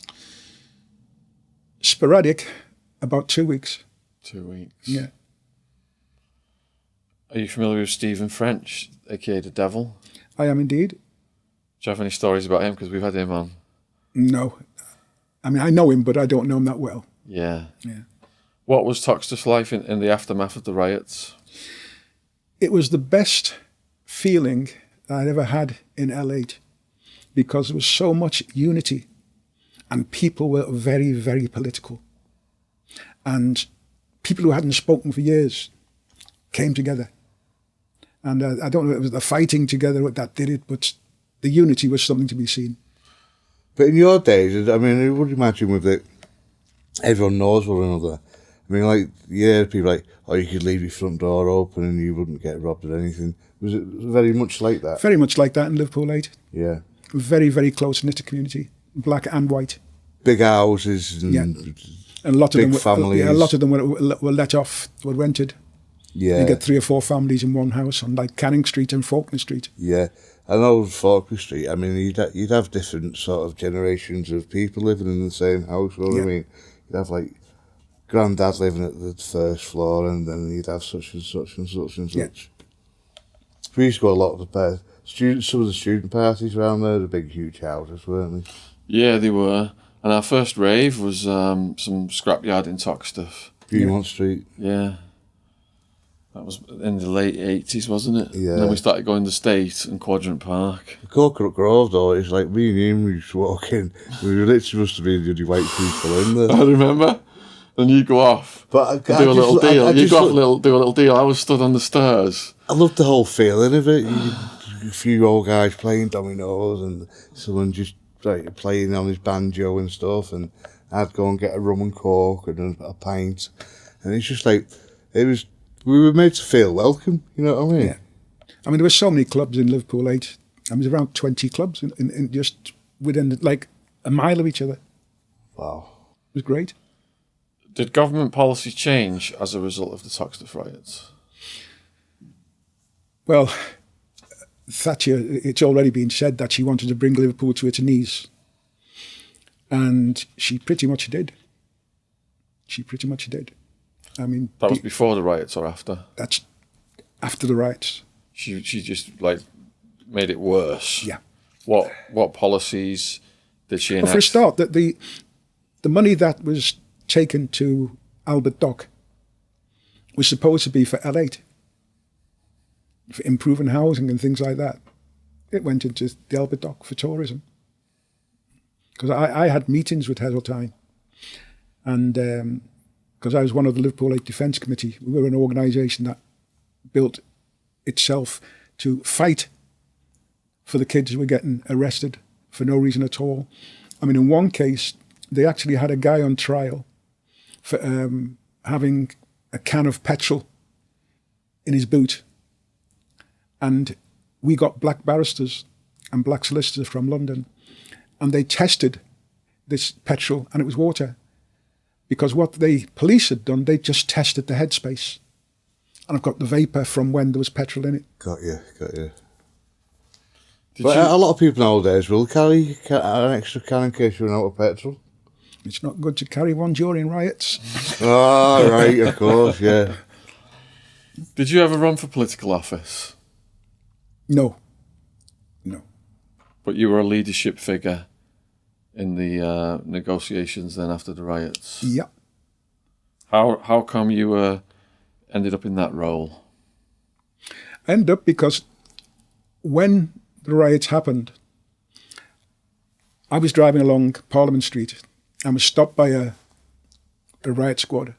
Sporadic, about 2 weeks. 2 weeks. Yeah. Are you familiar with Stephen French, aka the Devil? I am indeed. Do you have any stories about him? Because we've had him on. No. I mean, I know him, but I don't know him that well. Yeah. Yeah. What was Toxteth's life in the aftermath of the riots? It was the best feeling I'd ever had in L8, because there was so much unity and people were very, very political. And people who hadn't spoken for years came together. And I don't know if it was the fighting together that did it, but the unity was something to be seen. But in your days, I mean, I would imagine with it, everyone knows one another. I mean, like, yeah, people like, oh, you could leave your front door open and you wouldn't get robbed or anything. Was it very much like that? Very much like that in Liverpool 8. Yeah. Very, very close-knit community, black and white. Big houses and And a lot of big them, families. a lot of them were let off, were rented. Yeah. You get 3 or 4 families in one house on like Canning Street and Faulkner Street. Yeah. I know Faulkner Street, I mean, you'd have different sort of generations of people living in the same house, you know what I mean? You'd have like granddad living at the first floor, and then you'd have such and such and such and such. We used to go a lot of the some of the student parties around there, the big huge houses, weren't they? Yeah, they were. And our first rave was some scrapyard in Toxteth. Beaumont Street. Yeah. That was in the late 80s, wasn't it? Yeah. And then we started going to State and Quadrant Park. The Coconut Grove, though, it's like me and him, we used to walk in. We were literally must have been the only white people in there. I remember. And you go off. But do a little deal. You go off, do a little deal. I was stood on the stairs. I loved the whole feeling of it. A few old guys playing dominoes and someone just like playing on his banjo and stuff, and I'd go and get a rum and coke and a pint, and it's just like we were made to feel welcome, you know what I mean? Yeah. I mean, there were so many clubs in Liverpool 8. I mean, there's around 20 clubs in just within like a mile of each other. Wow. It was great. Did government policy change as a result of the Toxteth riots? Well, Thatcher, it's already been said that she wanted to bring Liverpool to its knees. And she pretty much did. She pretty much did. I mean... That was before the riots or after? That's after the riots. She just, like, made it worse? Yeah. What policies did she enact? Well, for a start, the money that was taken to Albert Dock was supposed to be for L8, for improving housing and things like that. It went into the Albert Dock for tourism. Because I had meetings with Heseltine, and because I was one of the Liverpool 8 Defence Committee, we were an organisation that built itself to fight for the kids who were getting arrested for no reason at all. I mean, in one case, they actually had a guy on trial for having a can of petrol in his boot. And we got black barristers and black solicitors from London, and they tested this petrol, and it was water. Because what the police had done, they just tested the headspace. And I've got the vapour from when there was petrol in it. Got you. Did But you, a lot of people nowadays will carry an extra can in case you run out of petrol. It's not good to carry one during riots. Oh, right, of course, yeah. did you ever run for political office? No. But you were a leadership figure in the negotiations then after the riots. Yeah. How come you ended up in that role? I ended up because when the riots happened, I was driving along Parliament Street and was stopped by a riot squad.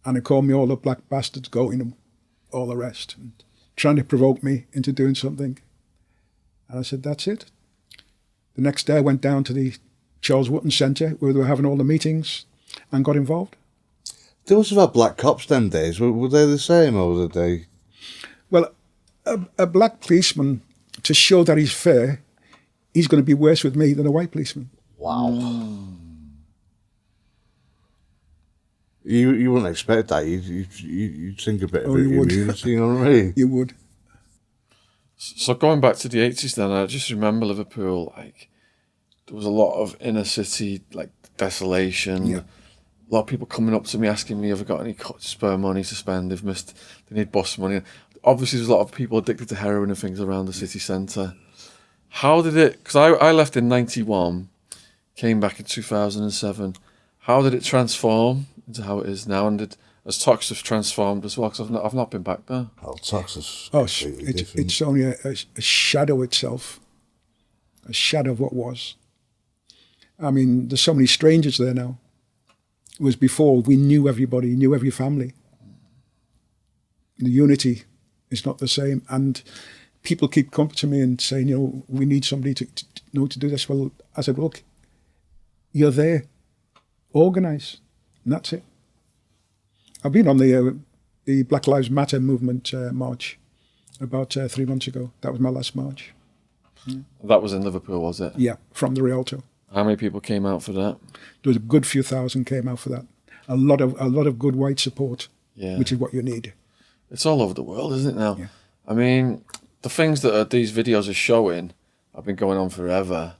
And they called me all the black bastards going and all the rest, and trying to provoke me into doing something. And I said, that's it. The next day I went down to the Charles Wotton Centre where they were having all the meetings and got involved. They must have had black cops them days. Were they the same or were they? Well, a black policeman, to show that he's fair, he's going to be worse with me than a white policeman. Wow. You wouldn't expect that. You'd think a bit of immunity, you know what I mean? You would. So going back to the 80s then, I just remember Liverpool, like, there was a lot of inner city, like, desolation. Yeah. A lot of people coming up to me asking me, have I got any spare money to spend? They need bus money. Obviously, there's a lot of people addicted to heroin and things around the city centre. How did it, because I left in 91, came back in 2007. How did it transform into how it is now? And has Toxteth transformed as well? Because I've not been back there. Oh, Toxteth. Oh, it's only a shadow itself, a shadow of what was. I mean, there's so many strangers there now. It was before we knew everybody, knew every family. The unity is not the same, and people keep coming to me and saying, you know, we need somebody to do this. Well, I said, look, you're there, organise, and that's it. I've been on the Black Lives Matter movement march about 3 months ago. That was my last march. That was in Liverpool, was it? Yeah, from the Rialto. How many people came out for that? There was a good few thousand came out for that. A lot of good white support, which is what you need. It's all over the world, isn't it now? Yeah. I mean, the things that these videos are showing have been going on forever,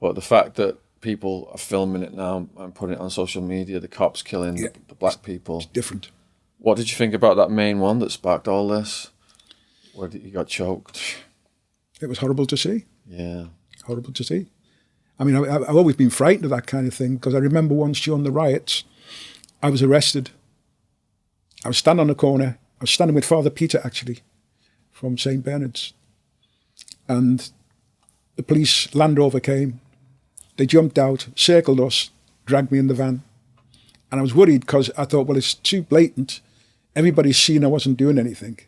but the fact that people are filming it now and putting it on social media, the cops killing the black people. It's different. What did you think about that main one that sparked all this? Where he got choked? It was horrible to see. Yeah. Horrible to see. I mean, I've always been frightened of that kind of thing because I remember once during the riots, I was arrested. I was standing on the corner. I was standing with Father Peter, actually, from St. Bernard's. And the police Land Rover came. They jumped out, circled us, dragged me in the van. And I was worried because I thought, well, it's too blatant. Everybody's seen I wasn't doing anything.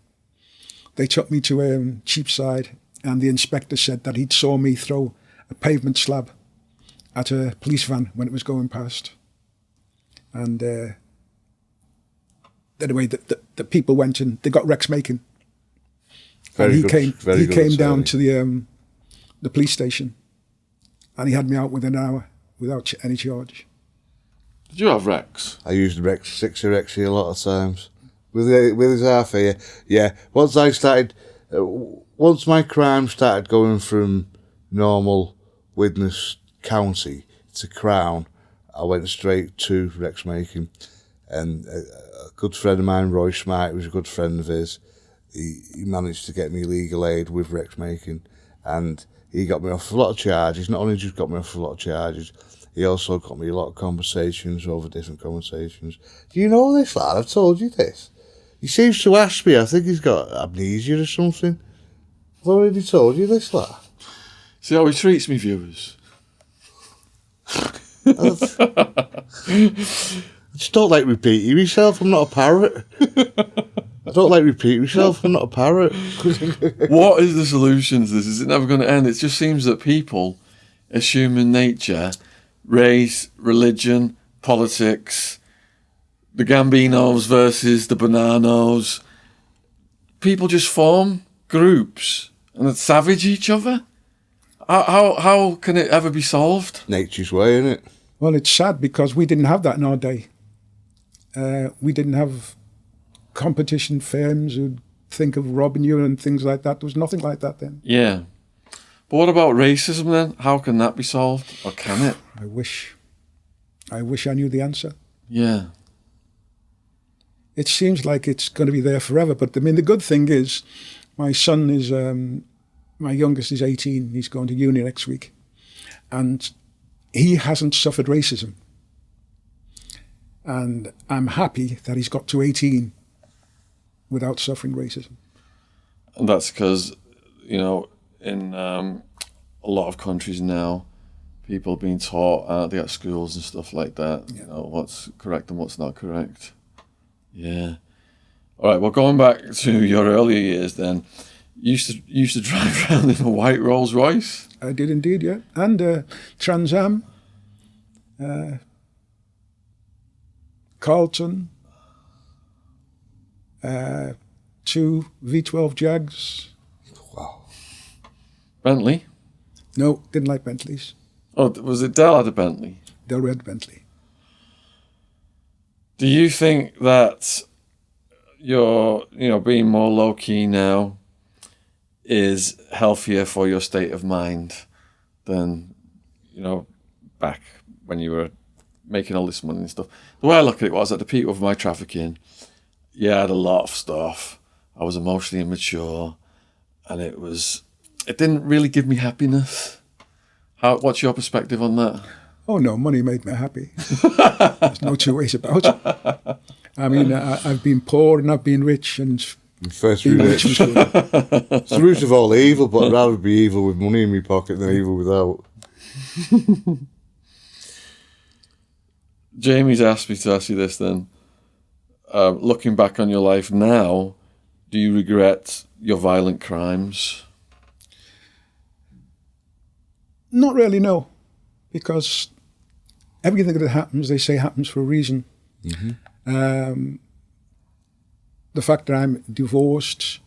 They took me to Cheapside, and the inspector said that he'd saw me throw a pavement slab at a police van when it was going past. And anyway, the people went and they got Rex Macon. And he came down to the police station, and he had me out within an hour without any charge. Did you have Rex? I used Rex, 6 Rexy a lot of times. With his half here. Yeah. Once my crime started going from normal Widnes County to Crown, I went straight to Rex Macon. And a good friend of mine, Roy Smart, was a good friend of his. He managed to get me legal aid with Rex Macon, and he got me off a lot of charges. Not only just got me off a lot of charges, he also got me a lot of conversations over different conversations. Do you know this lad? I've told you this. He seems to ask me, I think he's got amnesia or something. I've already told you this lad. See how he treats me, viewers? I just don't like repeating myself. I'm not a parrot. I don't like repeating myself. I'm not a parrot. What is the solution to this? Is it never going to end? It just seems that people as human nature, race, religion, politics, the Gambinos versus the Bananos, people just form groups and savage each other. How can it ever be solved? Nature's way, innit? Well, it's sad because we didn't have that in our day. We didn't have competition firms who'd think of robbing you and things like that. There was nothing like that then. Yeah. But what about racism then? How can that be solved? Or can it? I wish I knew the answer. Yeah. It seems like it's going to be there forever. But I mean, the good thing is my son is, my youngest is 18. He's going to uni next week. And he hasn't suffered racism. And I'm happy that he's got to 18 without suffering racism. And that's because, you know, in a lot of countries now, people are being taught at schools and stuff like that, you know, what's correct and what's not correct. Yeah. All right, well, going back to your earlier years then, you used to drive around in a white Rolls Royce? I did indeed, yeah. And Trans Am, Carlton, 2 V12 Jags. Wow. Bentley? No, didn't like Bentleys. Oh, was it Dell had a Bentley? Del Red Bentley. Do you think that you're, being more low-key now is healthier for your state of mind than, back when you were making all this money and stuff? The way I look at it was at the peak of my trafficking, I had a lot of stuff. I was emotionally immature, and it didn't really give me happiness. What's your perspective on that? Oh no, money made me happy. There's no two ways about it. I mean, I've been poor and I've been rich, and First being root, rich was good. it's the root of all evil, but I'd rather be evil with money in my pocket than evil without. Jamie's asked me to ask you this then. Looking back on your life now, do you regret your violent crimes? Not really, no. Because everything that happens, they say happens for a reason. Mm-hmm. The fact that I'm divorced,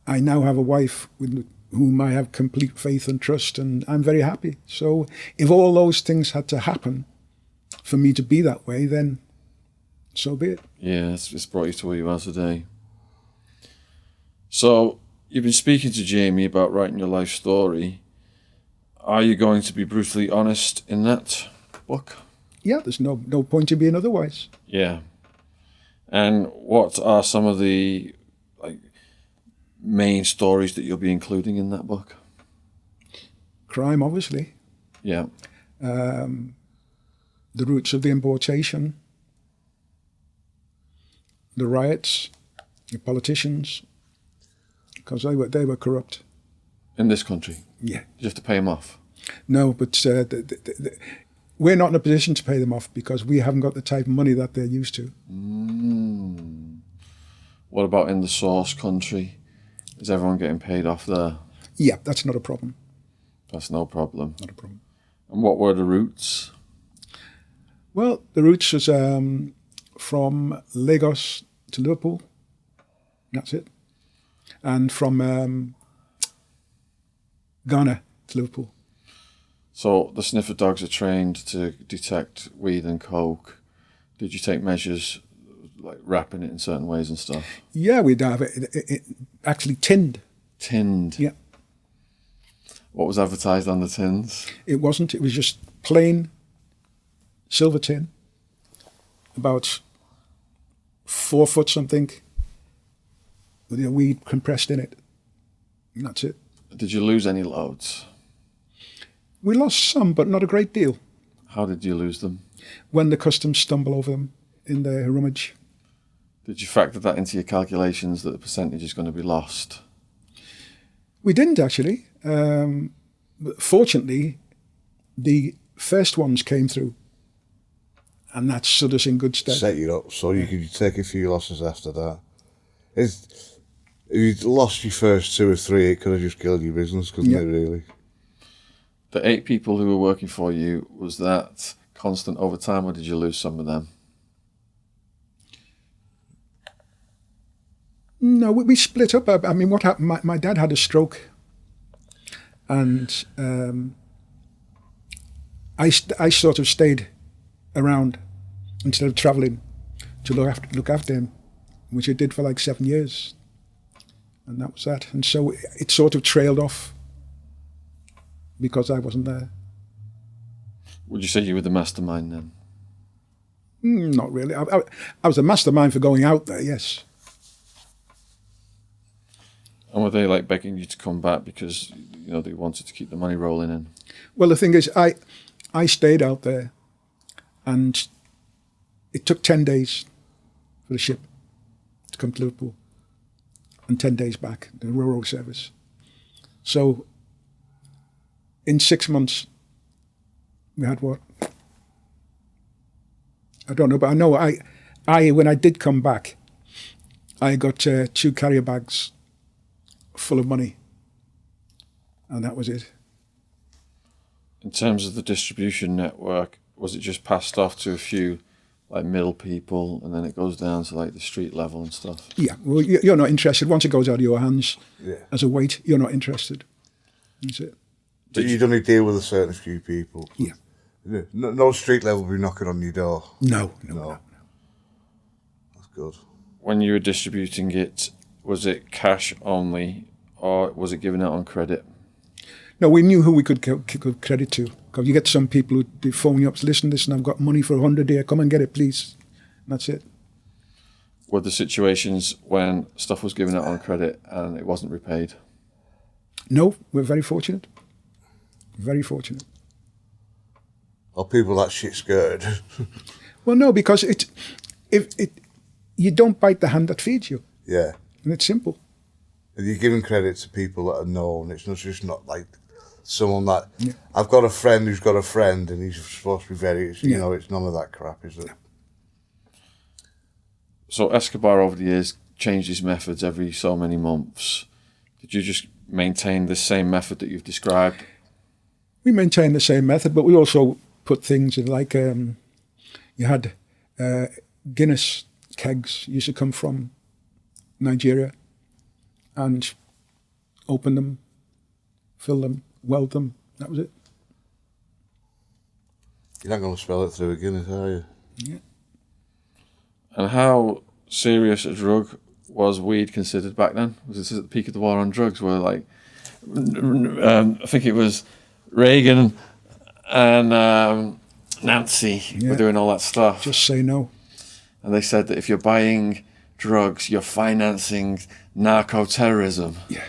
I now have a wife with whom I have complete faith and trust, and I'm very happy. So if all those things had to happen for me to be that way, then so be it. Yeah, it's brought you to where you are today. So you've been speaking to Jamie about writing your life story. Are you going to be brutally honest in that book? Yeah, there's no point in being otherwise. Yeah. And what are some of the main stories that you'll be including in that book? Crime, obviously. Yeah. The roots of the importation, the riots, the politicians, because they were corrupt. In this country? Yeah. You have to pay them off? No, but we're not in a position to pay them off because we haven't got the type of money that they're used to. What about in the source country? Is everyone getting paid off there? Yeah, that's not a problem. That's no problem. Not a problem. And what were the routes? Well, the routes was from Lagos to Liverpool. That's it. And from Ghana to Liverpool. So the sniffer dogs are trained to detect weed and coke. Did you take measures like wrapping it in certain ways and stuff? Yeah, we'd have it actually tinned. Tinned? Yeah. What was advertised on the tins? It wasn't. It was just plain silver tin, about 4 foot something, with the weed compressed in it. And that's it. Did you lose any loads? We lost some, but not a great deal. How did you lose them? When the customs stumble over them in their rummage. Did you factor that into your calculations that the percentage is going to be lost? We didn't actually. But fortunately, the first ones came through, and that stood us in good stead. Set you up so you could take a few losses after that. If you'd lost your first 2 or 3, it could have just killed your business, couldn't it, really? The 8 people who were working for you, was that constant over time, or did you lose some of them? No, we split up. I mean, what happened? My dad had a stroke, And I sort of stayed around instead of travelling to look after him, which I did for like 7 years. And that was that. And so it sort of trailed off because I wasn't there. Would you say you were the mastermind then? Not really. I was a mastermind for going out there, yes. And were they like begging you to come back because they wanted to keep the money rolling in? Well, the thing is, I stayed out there, and it took 10 days for the ship to come to Liverpool, and 10 days back, the Ro-Ro service. So in 6 months, we had what? I don't know, but I know I when I did come back, I got 2 carrier bags full of money, and that was it. In terms of the distribution network, was it just passed off to a few like middle people, and then it goes down to like the street level and stuff? Yeah, well, you're not interested. Once it goes out of your hands as a weight, you're not interested. That's it. But you'd only deal with a certain few people. Yeah. No street level will be knocking on your door. No. That's good. When you were distributing it, was it cash only, or was it given out on credit? No, we knew who we could give credit to. Because you get some people who they phone you up, say, listen, I've got money for 100 here, come and get it, please. And that's it. Were there situations when stuff was given out on credit and it wasn't repaid? No, we're very fortunate. Very fortunate. Are people that shit scared? Well, no, because you don't bite the hand that feeds you. Yeah. And it's simple. And you're giving credit to people that are known. It's just not like someone that... Yeah. I've got a friend who's got a friend and he's supposed to be very... You know, it's none of that crap, is it? Yeah. So Escobar over the years changed his methods every so many months. Did you just maintain the same method that you've described? We maintained the same method, but we also put things in like... you had Guinness kegs used to come from Nigeria and open them, fill them, weld them. That was it. You're not going to spell it through a Guinness, are you? Yeah. And how serious a drug was weed considered back then? Was this at the peak of the war on drugs where, like, I think it was Reagan and Nancy were doing all that stuff. Just say no. And they said that if you're buying drugs, you're financing narco-terrorism. Yeah.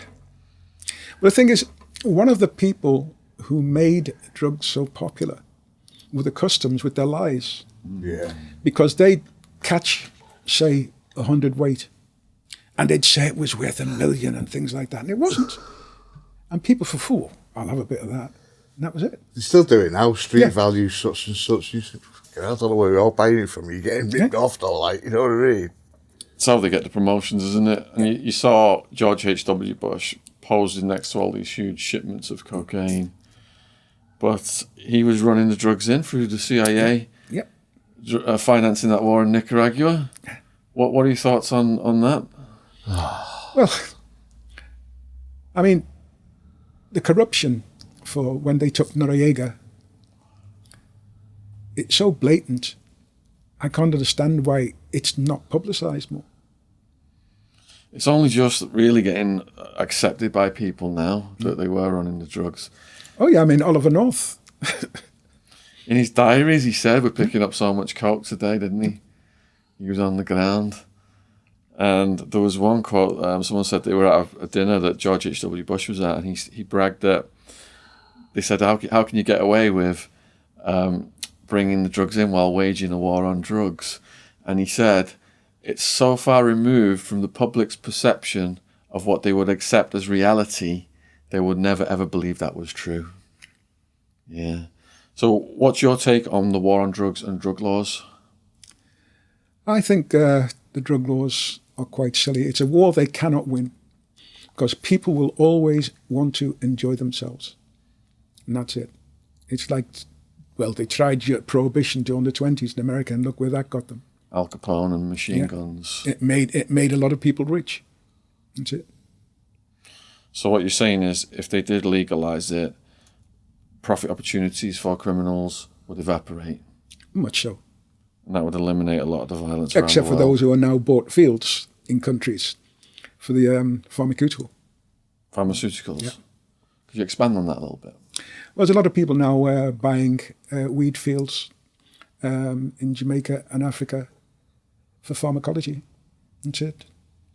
Well, the thing is, one of the people who made drugs so popular were the customs with their lies. Yeah. Because they'd catch, say, 100 weight, and they'd say it was worth $1 million and things like that, and it wasn't. And people for fool, I'll have a bit of that. And that was it. They still do it now. Street value, such and such. You say, I don't know where you're all buying it from. You're getting ripped off, though, like, you know what I mean? It's how they get the promotions, isn't it? And you saw George H.W. Bush posing next to all these huge shipments of cocaine. But he was running the drugs in through the CIA, financing that war in Nicaragua. What are your thoughts on that? Well, I mean, the corruption for when they took Noriega, it's so blatant. I can't understand why it's not publicised more. It's only just really getting accepted by people now that they were running the drugs. Oh yeah, I mean, Oliver North. In his diaries, he said, we're picking up so much coke today, didn't he? He was on the ground. And there was one quote, someone said they were at a dinner that George H.W. Bush was at, and he bragged that, they said, how can you get away with bringing the drugs in while waging a war on drugs? And he said, it's so far removed from the public's perception of what they would accept as reality, they would never ever believe that was true. Yeah. So what's your take on the war on drugs and drug laws? I think the drug laws are quite silly. It's a war they cannot win because people will always want to enjoy themselves. And that's it. It's like, well, they tried prohibition during the 1920s in America, and look where that got them. Al Capone and machine guns. It made a lot of people rich. That's it. So what you're saying is, if they did legalise it, profit opportunities for criminals would evaporate. Much so. And that would eliminate a lot of the violence around Except the for world. those who are now bought fields in countries for the pharmaceutical. Pharmaceuticals. Yeah. Could you expand on that a little bit? Well, there's a lot of people now buying weed fields in Jamaica and Africa for pharmacology. That's it.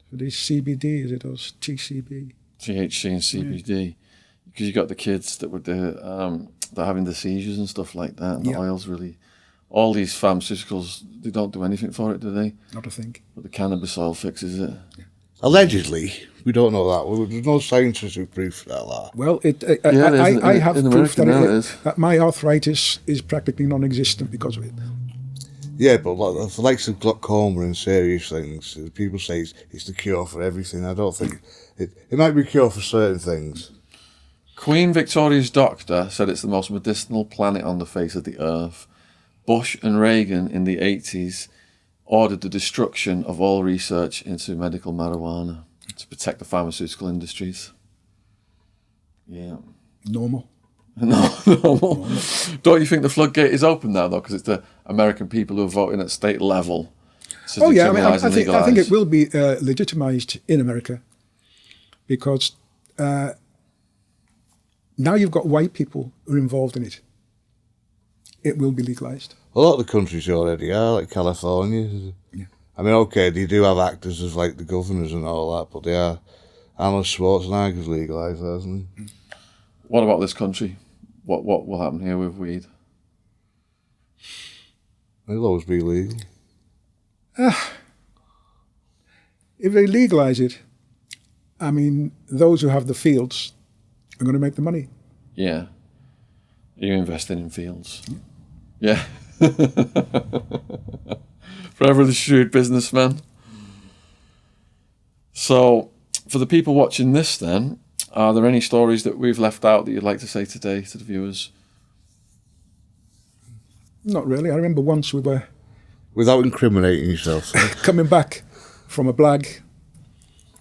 For these CBD, is it, or TCB? THC and CBD. Because you got the kids that were they're having the seizures and stuff like that. And the oil's really... All these pharmaceuticals, they don't do anything for it, do they? Not a thing. But the cannabis oil fixes it. Yeah. Allegedly. We don't know that. There's no scientific proof for that. Well, Yeah, I have in proof America now it that, is. that my arthritis is practically non-existent because of it. Yeah, but like, for likes of glaucoma and serious things, people say it's the cure for everything. I don't think it might be a cure for certain things. Queen Victoria's doctor said it's the most medicinal planet on the face of the earth. Bush and Reagan in the 80s ordered the destruction of all research into medical marijuana to protect the pharmaceutical industries. Yeah. Normal. No. Don't you think the floodgate is open now, though? Because it's the American people who are voting at state level to decriminalise and legalise. I think it will be legitimised in America because now you've got white people who are involved in it. It will be legalised. A lot of the countries already are, like California. Yeah. I mean, okay, they do have actors as like the governors and all that, but they are. Arnold Schwarzenegger's legalised, hasn't he? What about this country? What will happen here with weed? It'll always be legal. If they legalise it, I mean, those who have the fields are going to make the money. Yeah. You're investing in fields. Yeah. Forever the shrewd businessman. So, for the people watching this then, are there any stories that we've left out that you'd like to say today to the viewers? Not really. I remember once we were Without incriminating yourself. coming back from a blag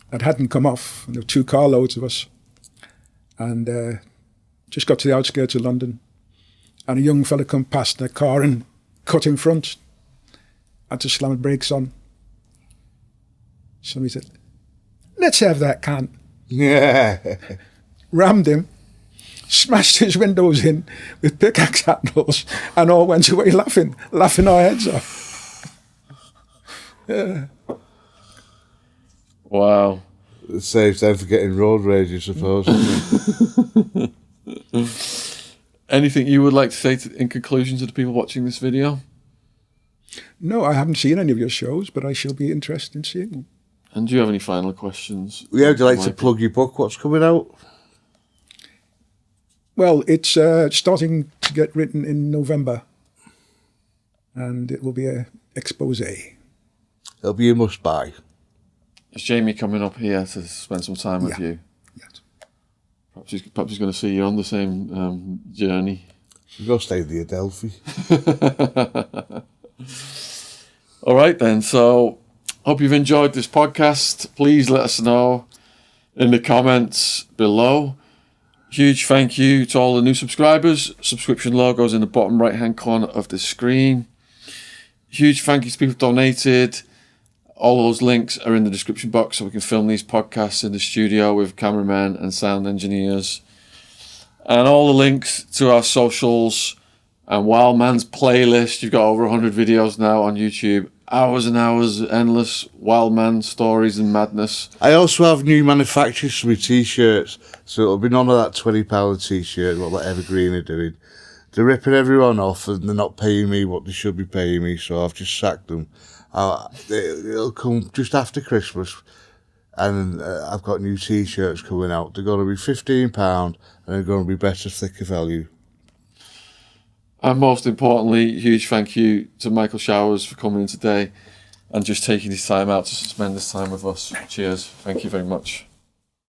that hadn't come off. And there were 2 carloads of us. And just got to the outskirts of London. And a young fella come past in a car and cut in front. Had to slam the brakes on. Somebody said, "Let's have that can." Yeah. Rammed him, smashed his windows in with pickaxe handles, and all went away laughing our heads off. Yeah. Wow. It saves them for getting road rage, I suppose. Doesn't it? Anything you would like to say in conclusion to the people watching this video? No, I haven't seen any of your shows, but I shall be interested in seeing them. And do you have any final questions? Yeah, would you like to plug your book? What's coming out? Well, it's starting to get written in November, and it will be an expose. It'll be a must buy. Is Jamie coming up here to spend some time with you? Yes. Perhaps he's going to see you on the same journey. We've got to stay at the Adelphi. All right then, so hope you've enjoyed this podcast. Please let us know in the comments below. Huge thank you to all the new subscribers. Subscription logos in the bottom right hand corner of the screen. Huge thank you to people who donated. All those links are in the description box so we can film these podcasts in the studio with cameramen and sound engineers. And all the links to our socials and Wild Man's playlist. You've got over 100 videos now on YouTube. Hours and hours, endless Wild Man stories and madness. I also have new manufacturers for my t-shirts, so it'll be none of that £20 t-shirt, what that Evergreen are doing. They're ripping everyone off and they're not paying me what they should be paying me, so I've just sacked them. It'll come just after Christmas, and I've got new t-shirts coming out. They're going to be £15 and they're going to be better, thicker value. And most importantly, huge thank you to Michael Showers for coming in today and just taking his time out to spend this time with us. Cheers. Thank you very much.